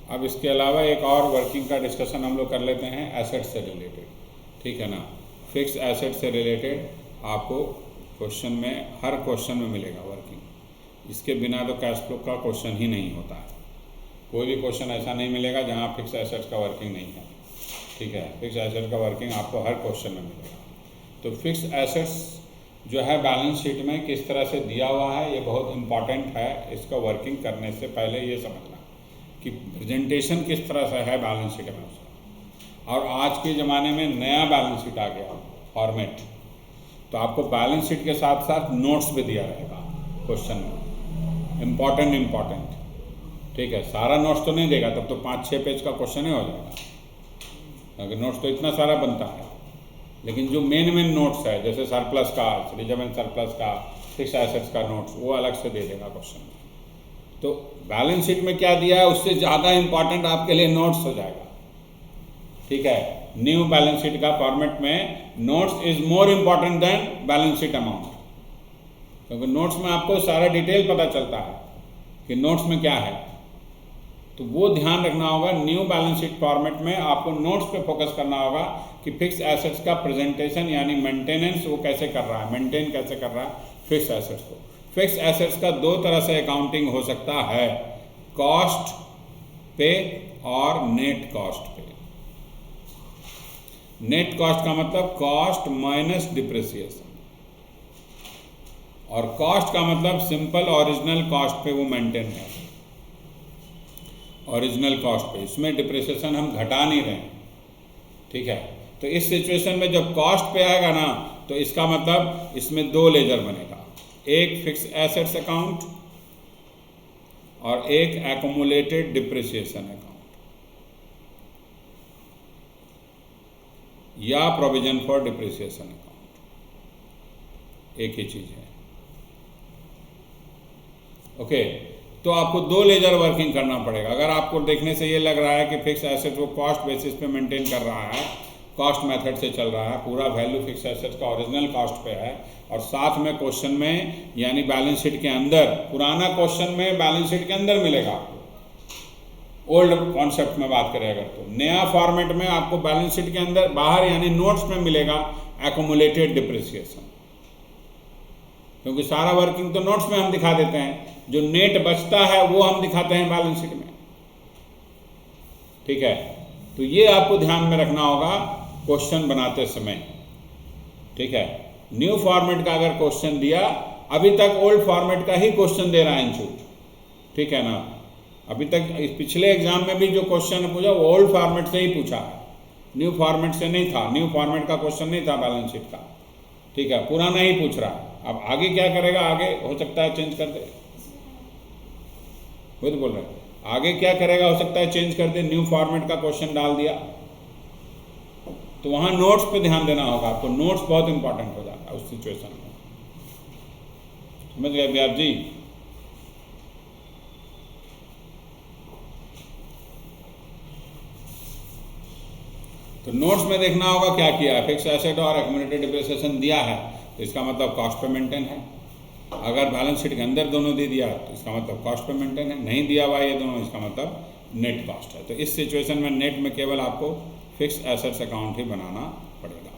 अब इसके अलावा एक और वर्किंग का डिस्कशन हम लोग कर लेते हैं एसेट से रिलेटेड, ठीक है ना। फिक्स एसेट से रिलेटेड आपको क्वेश्चन में, हर क्वेश्चन में मिलेगा वर्किंग। इसके बिना तो कैश फ्लो का क्वेश्चन ही नहीं होता है। कोई भी क्वेश्चन ऐसा नहीं मिलेगा जहाँ फिक्स एसेट्स का वर्किंग नहीं है, ठीक है। फिक्स एसेट का वर्किंग आपको हर क्वेश्चन में मिलेगा। तो फिक्स एसेट्स जो है बैलेंस शीट में किस तरह से दिया हुआ है, ये बहुत इंपॉर्टेंट है। इसका वर्किंग करने से पहले ये समझना कि प्रेजेंटेशन किस तरह से है बैलेंस शीट में उसका। और आज के ज़माने में नया बैलेंस शीट आ गया फॉर्मेट, तो आपको बैलेंस शीट के साथ साथ नोट्स भी दिया रहेगा क्वेश्चन में, इम्पॉर्टेंट, ठीक है। सारा नोट्स तो नहीं देगा, तब तो 5-6 पेज का क्वेश्चन ही हो जाएगा, अगर नोट्स तो इतना सारा बनता है। लेकिन जो मेन नोट्स है, जैसे सरप्लस का, रिजर्व एंड सरप्लस का, फिक्स एसेट्स का नोट्स, वो अलग से दे देगा क्वेश्चन में। तो बैलेंस शीट में क्या दिया है उससे ज़्यादा इंपॉर्टेंट आपके लिए नोट्स हो जाएगा, ठीक है। न्यू बैलेंस शीट का फॉर्मेट में notes is more important than balance sheet amount, क्योंकि नोट्स में आपको सारा डिटेल पता चलता है कि नोट्स में क्या है। तो वो ध्यान रखना होगा, न्यू बैलेंस शीट फॉर्मेट में आपको नोट्स पे फोकस करना होगा कि फिक्स एसेट्स का प्रेजेंटेशन यानी मेंटेनेंस वो कैसे कर रहा है, मेंटेन कैसे कर रहा है फिक्स एसेट्स को। फिक्स एसेट्स का 2 तरह से अकाउंटिंग हो सकता है, कॉस्ट पे और नेट कॉस्ट पे। नेट कॉस्ट का मतलब कॉस्ट माइनस डिप्रिसिएशन, और कॉस्ट का मतलब सिंपल ओरिजिनल कॉस्ट पे वो मेंटेन है, ओरिजिनल कॉस्ट पे। इसमें डिप्रिसिएशन हम घटा नहीं रहे हैं, ठीक है। तो इस सिचुएशन में जब कॉस्ट पे आएगा ना, तो इसका मतलब इसमें 2 लेजर बनेगा, एक फिक्स एसेट्स अकाउंट और एक एक्युमुलेटेड डिप्रिसिएशन अकाउंट या प्रोविजन फॉर डिप्रिसिएशन अकाउंट, एक ही चीज है, ओके। तो आपको 2 लेजर वर्किंग करना पड़ेगा। अगर आपको देखने से ये लग रहा है कि फिक्स एसेट वो कॉस्ट बेसिस पे मेंटेन कर रहा है, कॉस्ट मेथड से चल रहा है, पूरा वैल्यू फिक्स एसेट का ओरिजिनल कॉस्ट पे है, और साथ में क्वेश्चन में यानी बैलेंस शीट के अंदर, पुराना क्वेश्चन में बैलेंस शीट के अंदर मिलेगा आपको, ओल्ड कॉन्सेप्ट में बात करें अगर, तो नया फॉर्मेट में आपको बैलेंस शीट के अंदर बाहर यानी नोट्स में मिलेगा एक्युमुलेटेड डिप्रिसिएशन, क्योंकि सारा वर्किंग तो नोट्स में हम दिखा देते हैं, जो नेट बचता है वो हम दिखाते हैं बैलेंस शीट में, ठीक है। तो ये आपको ध्यान में रखना होगा क्वेश्चन बनाते समय, ठीक है। न्यू फॉर्मेट का अगर क्वेश्चन दिया, अभी तक ओल्ड फॉर्मेट का ही क्वेश्चन दे रहा है इंस्टीट्यूट, ठीक है ना। अभी तक पिछले एग्जाम में भी जो क्वेश्चन पूछा वो ओल्ड फॉर्मेट से ही पूछा है, न्यू फॉर्मेट से नहीं था, न्यू फॉर्मेट का क्वेश्चन नहीं था बैलेंस शीट का, ठीक है, पुराना ही पूछ रहा है। अब आगे क्या करेगा, आगे हो सकता है चेंज कर दे, वो तो बोल रहे हैं आगे क्या करेगा, हो सकता है चेंज कर दे, न्यू फॉर्मेट का क्वेश्चन डाल दिया, तो वहां नोट्स पे ध्यान देना होगा आपको, नोट्स बहुत इंपॉर्टेंट हो जाता है उस सिचुएशन में, समझ गए व्याप जी। तो नोट्स में देखना होगा क्या किया है, फिक्स एसेट और एक्यूमुलेटेड डिप्रिसिएशन दिया है तो इसका मतलब कॉस्ट पे मेंटेन है, अगर बैलेंस शीट के अंदर दोनों दे दिया तो इसका मतलब कॉस्ट पे मेंटेन है, नहीं दिया हुआ ये दोनों इसका मतलब नेट कॉस्ट है। तो इस सिचुएशन में नेट में केवल आपको फिक्स एसेट्स अकाउंट ही बनाना पड़ेगा,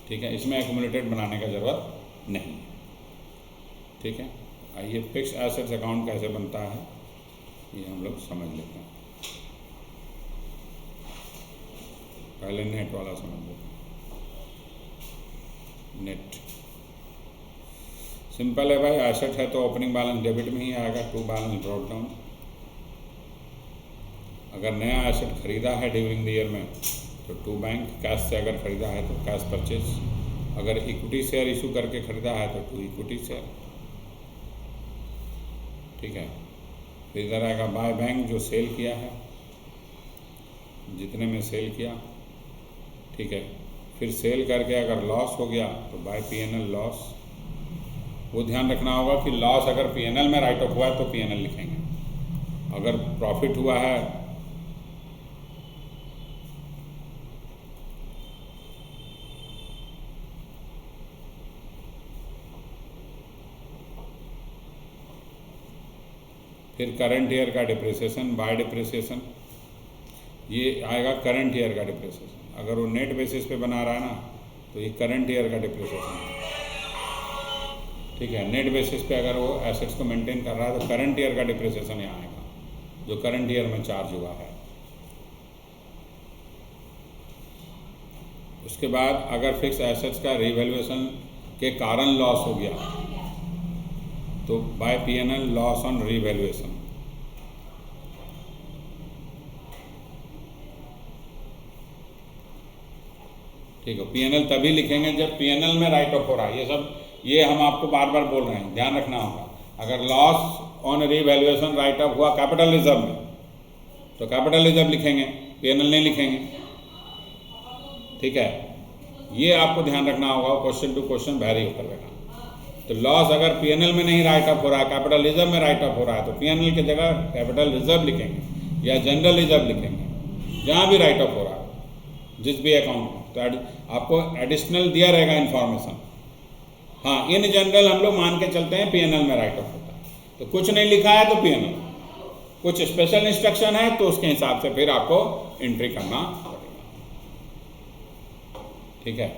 ठीक है, इसमें एक्यूमुलेटेड बनाने का जरूरत नहीं है, ठीक है। आइए फिक्स एसेट्स अकाउंट कैसे बनता है ये हम लोग समझ लेते हैं, पहले नेट वाला समझ लेते हैं। नेट सिंपल है भाई, एसेट है तो ओपनिंग बैलेंस डेबिट में ही आएगा, टू बैलेंस ब्रॉट डाउन। अगर नया एसेट खरीदा है ड्यूरिंग द ईयर में तो टू बैंक, कैश से अगर खरीदा है तो कैश परचेज, अगर इक्विटी शेयर इशू करके खरीदा है तो टू इक्विटी शेयर, ठीक है। फिर इधर आएगा बाय बैंक, जो सेल किया है, जितने में सेल किया, ठीक है। फिर सेल करके अगर लॉस हो गया तो बाय पीएनएल लॉस, वो ध्यान रखना होगा कि लॉस अगर पीएनएल में राइट ऑफ हुआ है तो पीएनएल लिखेंगे, अगर प्रॉफिट हुआ है फिर करंट ईयर का डिप्रिसिएशन, बाय डिप्रिसिएशन, ये आएगा करंट ईयर का डिप्रिसिएशन, अगर वो नेट बेसिस पे बना रहा है ना तो ये करंट ईयर का डिप्रिसिएशन है, ठीक है। नेट बेसिस पे अगर वो एसेट्स को मेंटेन कर रहा है तो करंट ईयर का डिप्रिसिएशन यहाँ आएगा, जो करंट ईयर में चार्ज हुआ है। उसके बाद अगर फिक्स एसेट्स का रिवैल्यूएशन के कारण लॉस हो गया तो by PNL loss on revaluation, ठीक है। पीएनएल तभी लिखेंगे जब पीएनएल में राइट ऑफ हो रहा है, ये सब ये हम आपको बार बार बोल रहे हैं, ध्यान रखना होगा। अगर loss on revaluation right of हुआ कैपिटल रिजर्व में तो कैपिटल रिजर्व लिखेंगे, पीएनएल नहीं लिखेंगे, ठीक है। ये आपको ध्यान रखना होगा, क्वेश्चन टू क्वेश्चन वेरी होकर रहेगा। तो लॉस अगर पीएनएल में नहीं राइट ऑफ हो रहा है, कैपिटल रिजर्व में राइट ऑफ हो रहा है तो पीएनएल की जगह कैपिटल रिजर्व लिखेंगे या जनरल रिजर्व लिखेंगे, जहाँ भी राइट ऑफ हो रहा है जिस भी अकाउंट में, तो आपको एडिशनल दिया रहेगा इन्फॉर्मेशन। हाँ, इन जनरल हम लोग मान के चलते हैं पीएनएल में राइट ऑफ होता है, तो कुछ नहीं लिखा है तो पीएनएल, कुछ स्पेशल इंस्ट्रक्शन है तो उसके हिसाब से फिर आपको एंट्री करना पड़ेगा, ठीक है।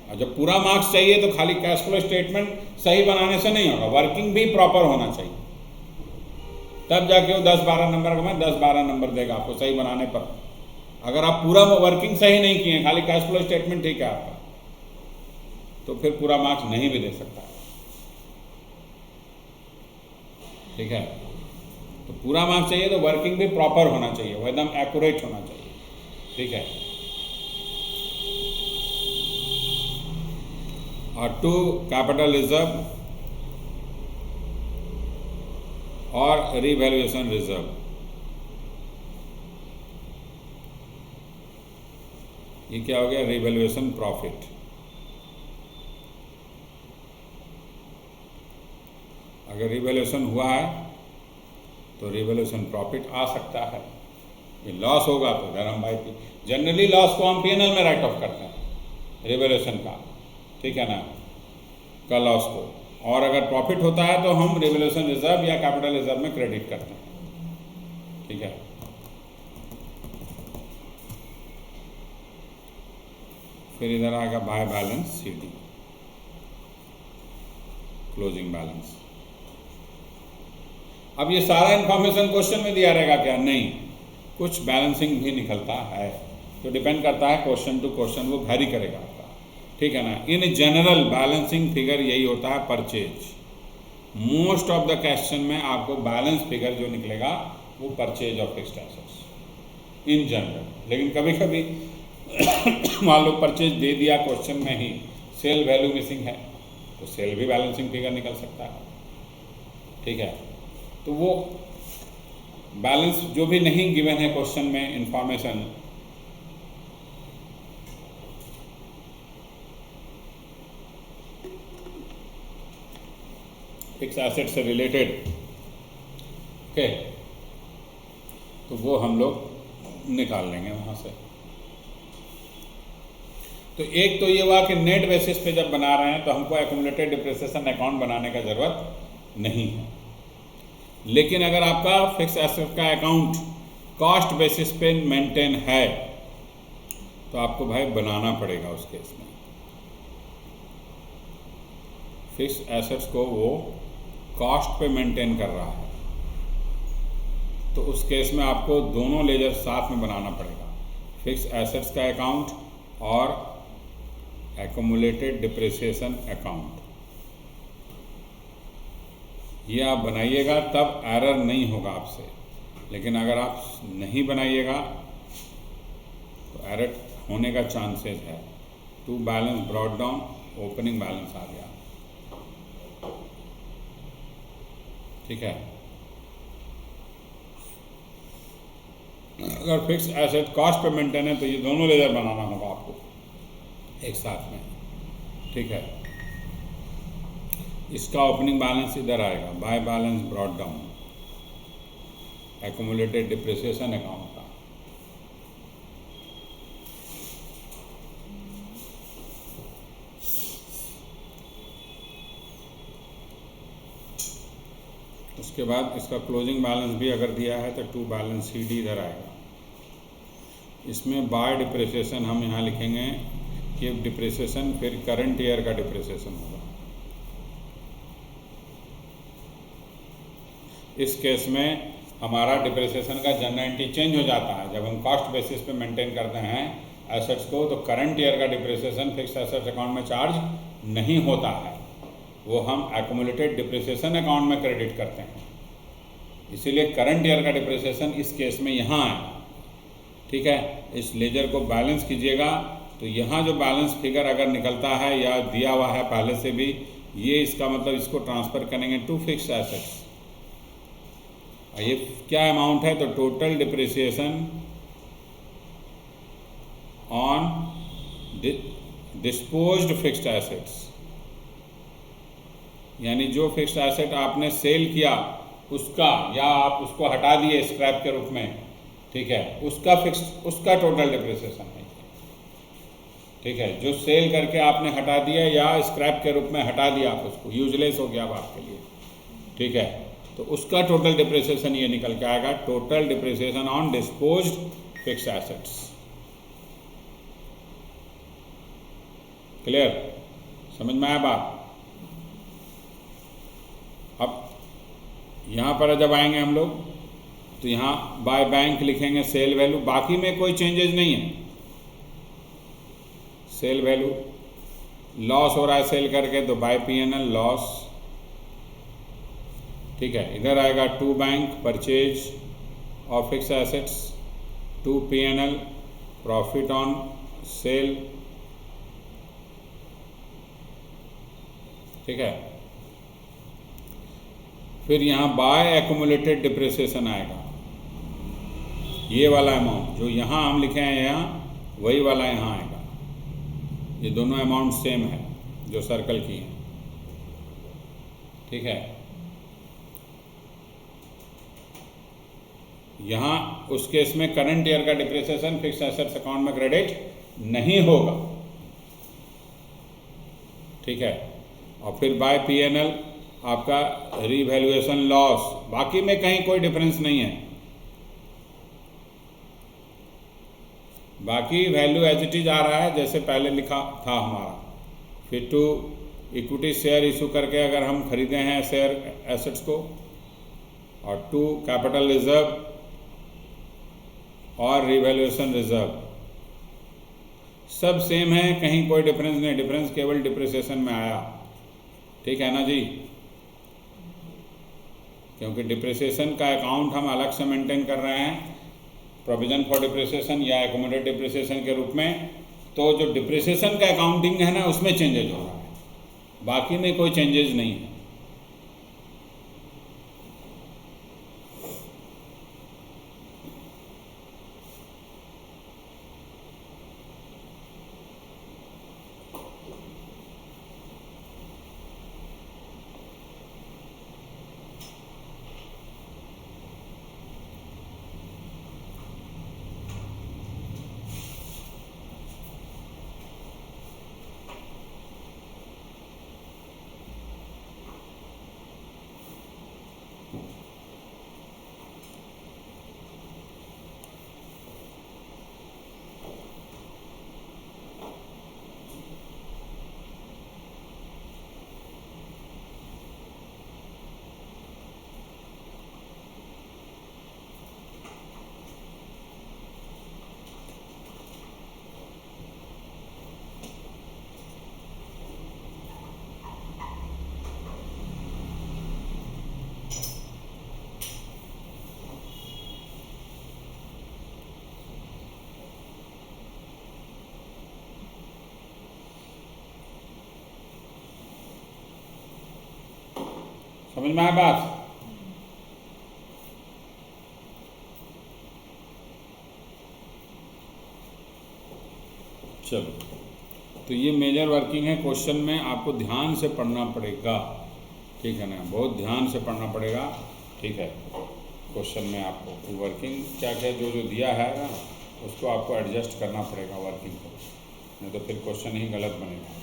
और जब पूरा मार्क्स चाहिए तो खाली कैश फ्लो स्टेटमेंट सही बनाने से नहीं होगा, वर्किंग भी प्रॉपर होना चाहिए, तब जाके वो 10-12 नंबर का मैं 10-12 नंबर देगा आपको सही बनाने पर। अगर आप पूरा वर्किंग सही नहीं किए, खाली कैश फ्लो स्टेटमेंट ठीक है आपका, तो फिर पूरा मार्क्स नहीं भी दे सकता, ठीक है। तो पूरा मार्क्स चाहिए तो वर्किंग भी प्रॉपर होना चाहिए, वो एकदम एक्यूरेट होना चाहिए, ठीक है। और टू कैपिटल रिजर्व और रिवैल्यूएशन रिजर्व, ये क्या हो गया, रिवैल्यूएशन प्रॉफिट। अगर रिवैल्यूएशन हुआ है तो रिवैल्यूएशन प्रॉफिट आ सकता है, ये लॉस होगा तो अगर हम भाई जनरली लॉस को हम पीएनएल में राइट ऑफ करते हैं रिवैल्यूएशन का, ठीक है ना, का लॉस को, और अगर प्रॉफिट होता है तो हम रिवैल्यूएशन रिजर्व या कैपिटल रिजर्व में क्रेडिट करते हैं, ठीक है। फिर इधर आएगा by balance CD, closing balance. अब ये सारा इंफॉर्मेशन क्वेश्चन में दिया रहेगा क्या, नहीं, कुछ बैलेंसिंग भी निकलता है, तो डिपेंड करता है क्वेश्चन टू क्वेश्चन, वो वैरी करेगा आपका, ठीक है ना। इन जनरल बैलेंसिंग फिगर यही होता है purchase. Most of the question में आपको बैलेंस फिगर जो निकलेगा वो purchase of fixed assets in general. लेकिन कभी कभी मान लो परचेज दे दिया क्वेश्चन में ही, सेल वैल्यू मिसिंग है, तो सेल भी बैलेंसिंग फिगर निकल सकता है, ठीक है। तो वो बैलेंस जो भी नहीं गिवन है क्वेश्चन में इंफॉर्मेशन, फिक्स एसेट से रिलेटेड, ओके, तो वो हम लोग निकाल लेंगे वहाँ से। तो एक तो ये हुआ कि नेट बेसिस पे जब बना रहे हैं तो हमको एक्यूमुलेटेड डिप्रिसिएशन अकाउंट बनाने का ज़रूरत नहीं है। लेकिन अगर आपका फिक्स एसेट का अकाउंट कॉस्ट बेसिस पे मेंटेन है तो आपको भाई बनाना पड़ेगा उस केस में। फिक्स एसेट्स को वो कॉस्ट पे मेंटेन कर रहा है, तो उस केस में आपको दोनों लेजर साथ में बनाना पड़ेगा, फिक्स एसेट्स का अकाउंट और एक्यूमुलेटेड डिप्रिसिएशन अकाउंट। ये आप बनाइएगा तब एरर नहीं होगा आपसे, लेकिन अगर आप नहीं बनाइएगा तो एरर होने का चांसेस है। To balance brought down, opening balance आ गया, ठीक है। अगर फिक्स एसेट कॉस्ट पे मेंटेन है तो ये दोनों लेजर बनाना होगा आपको एक साथ में, ठीक है। इसका ओपनिंग बैलेंस इधर आएगा, by balance brought down, accumulated depreciation account का। उसके बाद इसका क्लोजिंग बैलेंस भी अगर दिया है तो टू बैलेंस CD इधर आएगा। इसमें बाय डिप्रिसिएशन हम यहाँ लिखेंगे कि डिप्रिसिएशन फिर करंट ईयर का डिप्रिसिएशन होगा। इस केस में हमारा डिप्रिसिएशन का जनरलिटी चेंज हो जाता है। जब हम कॉस्ट बेसिस पे मेंटेन करते हैं एसेट्स को तो करंट ईयर का डिप्रिसिएशन फिक्स एसेट्स अकाउंट में चार्ज नहीं होता है, वो हम एक्यूमुलेटेड डिप्रिसिएशन अकाउंट में क्रेडिट करते हैं। इसीलिए करंट ईयर का डिप्रिसिएशन इस केस में यहाँ है, ठीक है। इस लेजर को बैलेंस कीजिएगा तो यहाँ जो बैलेंस फिगर अगर निकलता है या दिया हुआ है पहले से भी, ये इसका मतलब इसको ट्रांसफ़र करेंगे टू फिक्स एसेट्स। ये क्या अमाउंट है तो total depreciation on disposed fixed assets, यानी जो फिक्स्ड एसेट आपने सेल किया उसका, या आप उसको हटा दिए स्क्रैप के रूप में, ठीक है, उसका टोटल डिप्रिसिएशन है, ठीक है। जो सेल करके आपने हटा दिया या स्क्रैप के रूप में हटा दिया, आप उसको यूजलेस हो गया आपके लिए, ठीक है, तो उसका टोटल डिप्रिसिएशन ये निकल के आएगा, total depreciation on disposed fixed assets. Clear, समझ में आया बात। अब यहाँ पर जब आएंगे हम लोग तो यहाँ बाय बैंक लिखेंगे सेल वैल्यू, बाकी में कोई चेंजेस नहीं है। सेल वैल्यू लॉस हो रहा है सेल करके तो बाय P&L लॉस, ठीक है। इधर आएगा to bank purchase of fix assets, to P&L profit on sale, ठीक है। फिर यहाँ बाय एक्यूमुलेटेड डिप्रिसिएशन आएगा, ये वाला अमाउंट जो यहाँ हम लिखे हैं यहाँ वही वाला यहाँ आएगा। ये दोनों अमाउंट सेम है जो सर्कल की है, ठीक है। यहाँ उस केस में करंट ईयर का डिप्रिसिएशन फिक्स एसेट्स अकाउंट में क्रेडिट नहीं होगा, ठीक है। और फिर बाय P&L आपका रीवैल्यूएशन लॉस, बाकी में कहीं कोई डिफरेंस नहीं है, बाकी वैल्यू एज इट इज आ रहा है जैसे पहले लिखा था हमारा। फिर टू इक्विटी शेयर इशू करके अगर हम खरीदे हैं शेयर एसेट्स को, और टू कैपिटल रिजर्व और रिवैल्यूएशन रिजर्व, सब सेम है, कहीं कोई डिफरेंस नहीं, डिफरेंस केवल डिप्रिसिएशन में आया। ठीक है ना जी, क्योंकि डिप्रिसिएशन का अकाउंट हम अलग से मेंटेन कर रहे हैं प्रोविजन फॉर डिप्रिसिएशन या एकोमोडेट डिप्रिसिएशन के रूप में। तो जो डिप्रिसिएशन का अकाउंटिंग है ना, उसमें चेंजेज हो रहा है, बाकी में कोई चेंजेज नहीं है। समझ में आया बात? चलो, तो ये मेजर वर्किंग है। क्वेश्चन में आपको ध्यान से पढ़ना पड़ेगा, ठीक है ना, बहुत ध्यान से पढ़ना पड़ेगा। ठीक है, क्वेश्चन में आपको वर्किंग क्या क्या जो जो दिया है ना, उसको आपको एडजस्ट करना पड़ेगा वर्किंग को, नहीं तो फिर क्वेश्चन ही गलत बनेगा।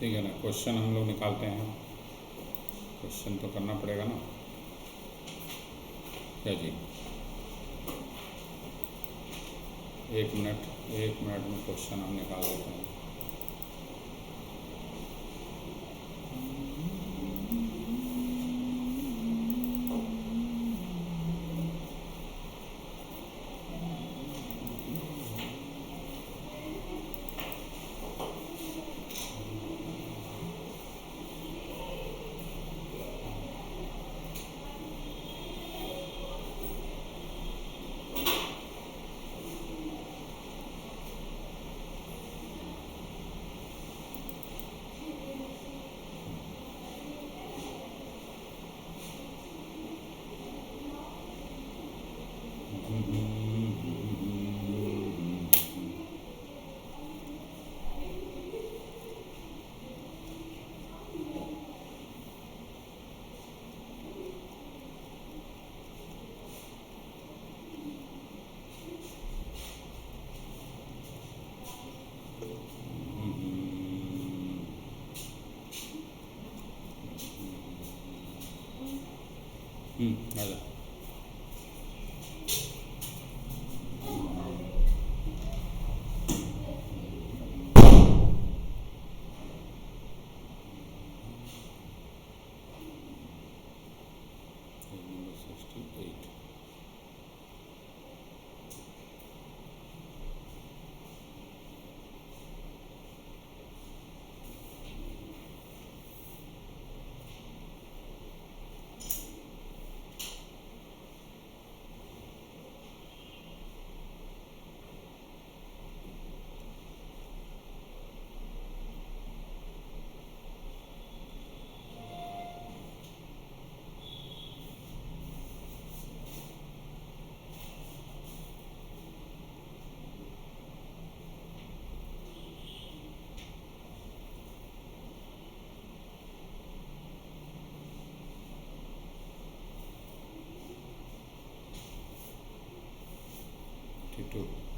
ठीक है ना, क्वेश्चन हम लोग निकालते हैं। क्वेश्चन तो करना पड़ेगा ना, क्या जी? 1 मिनट में क्वेश्चन हम निकाल देते हैं। आजा। नंबर 68। ठीक।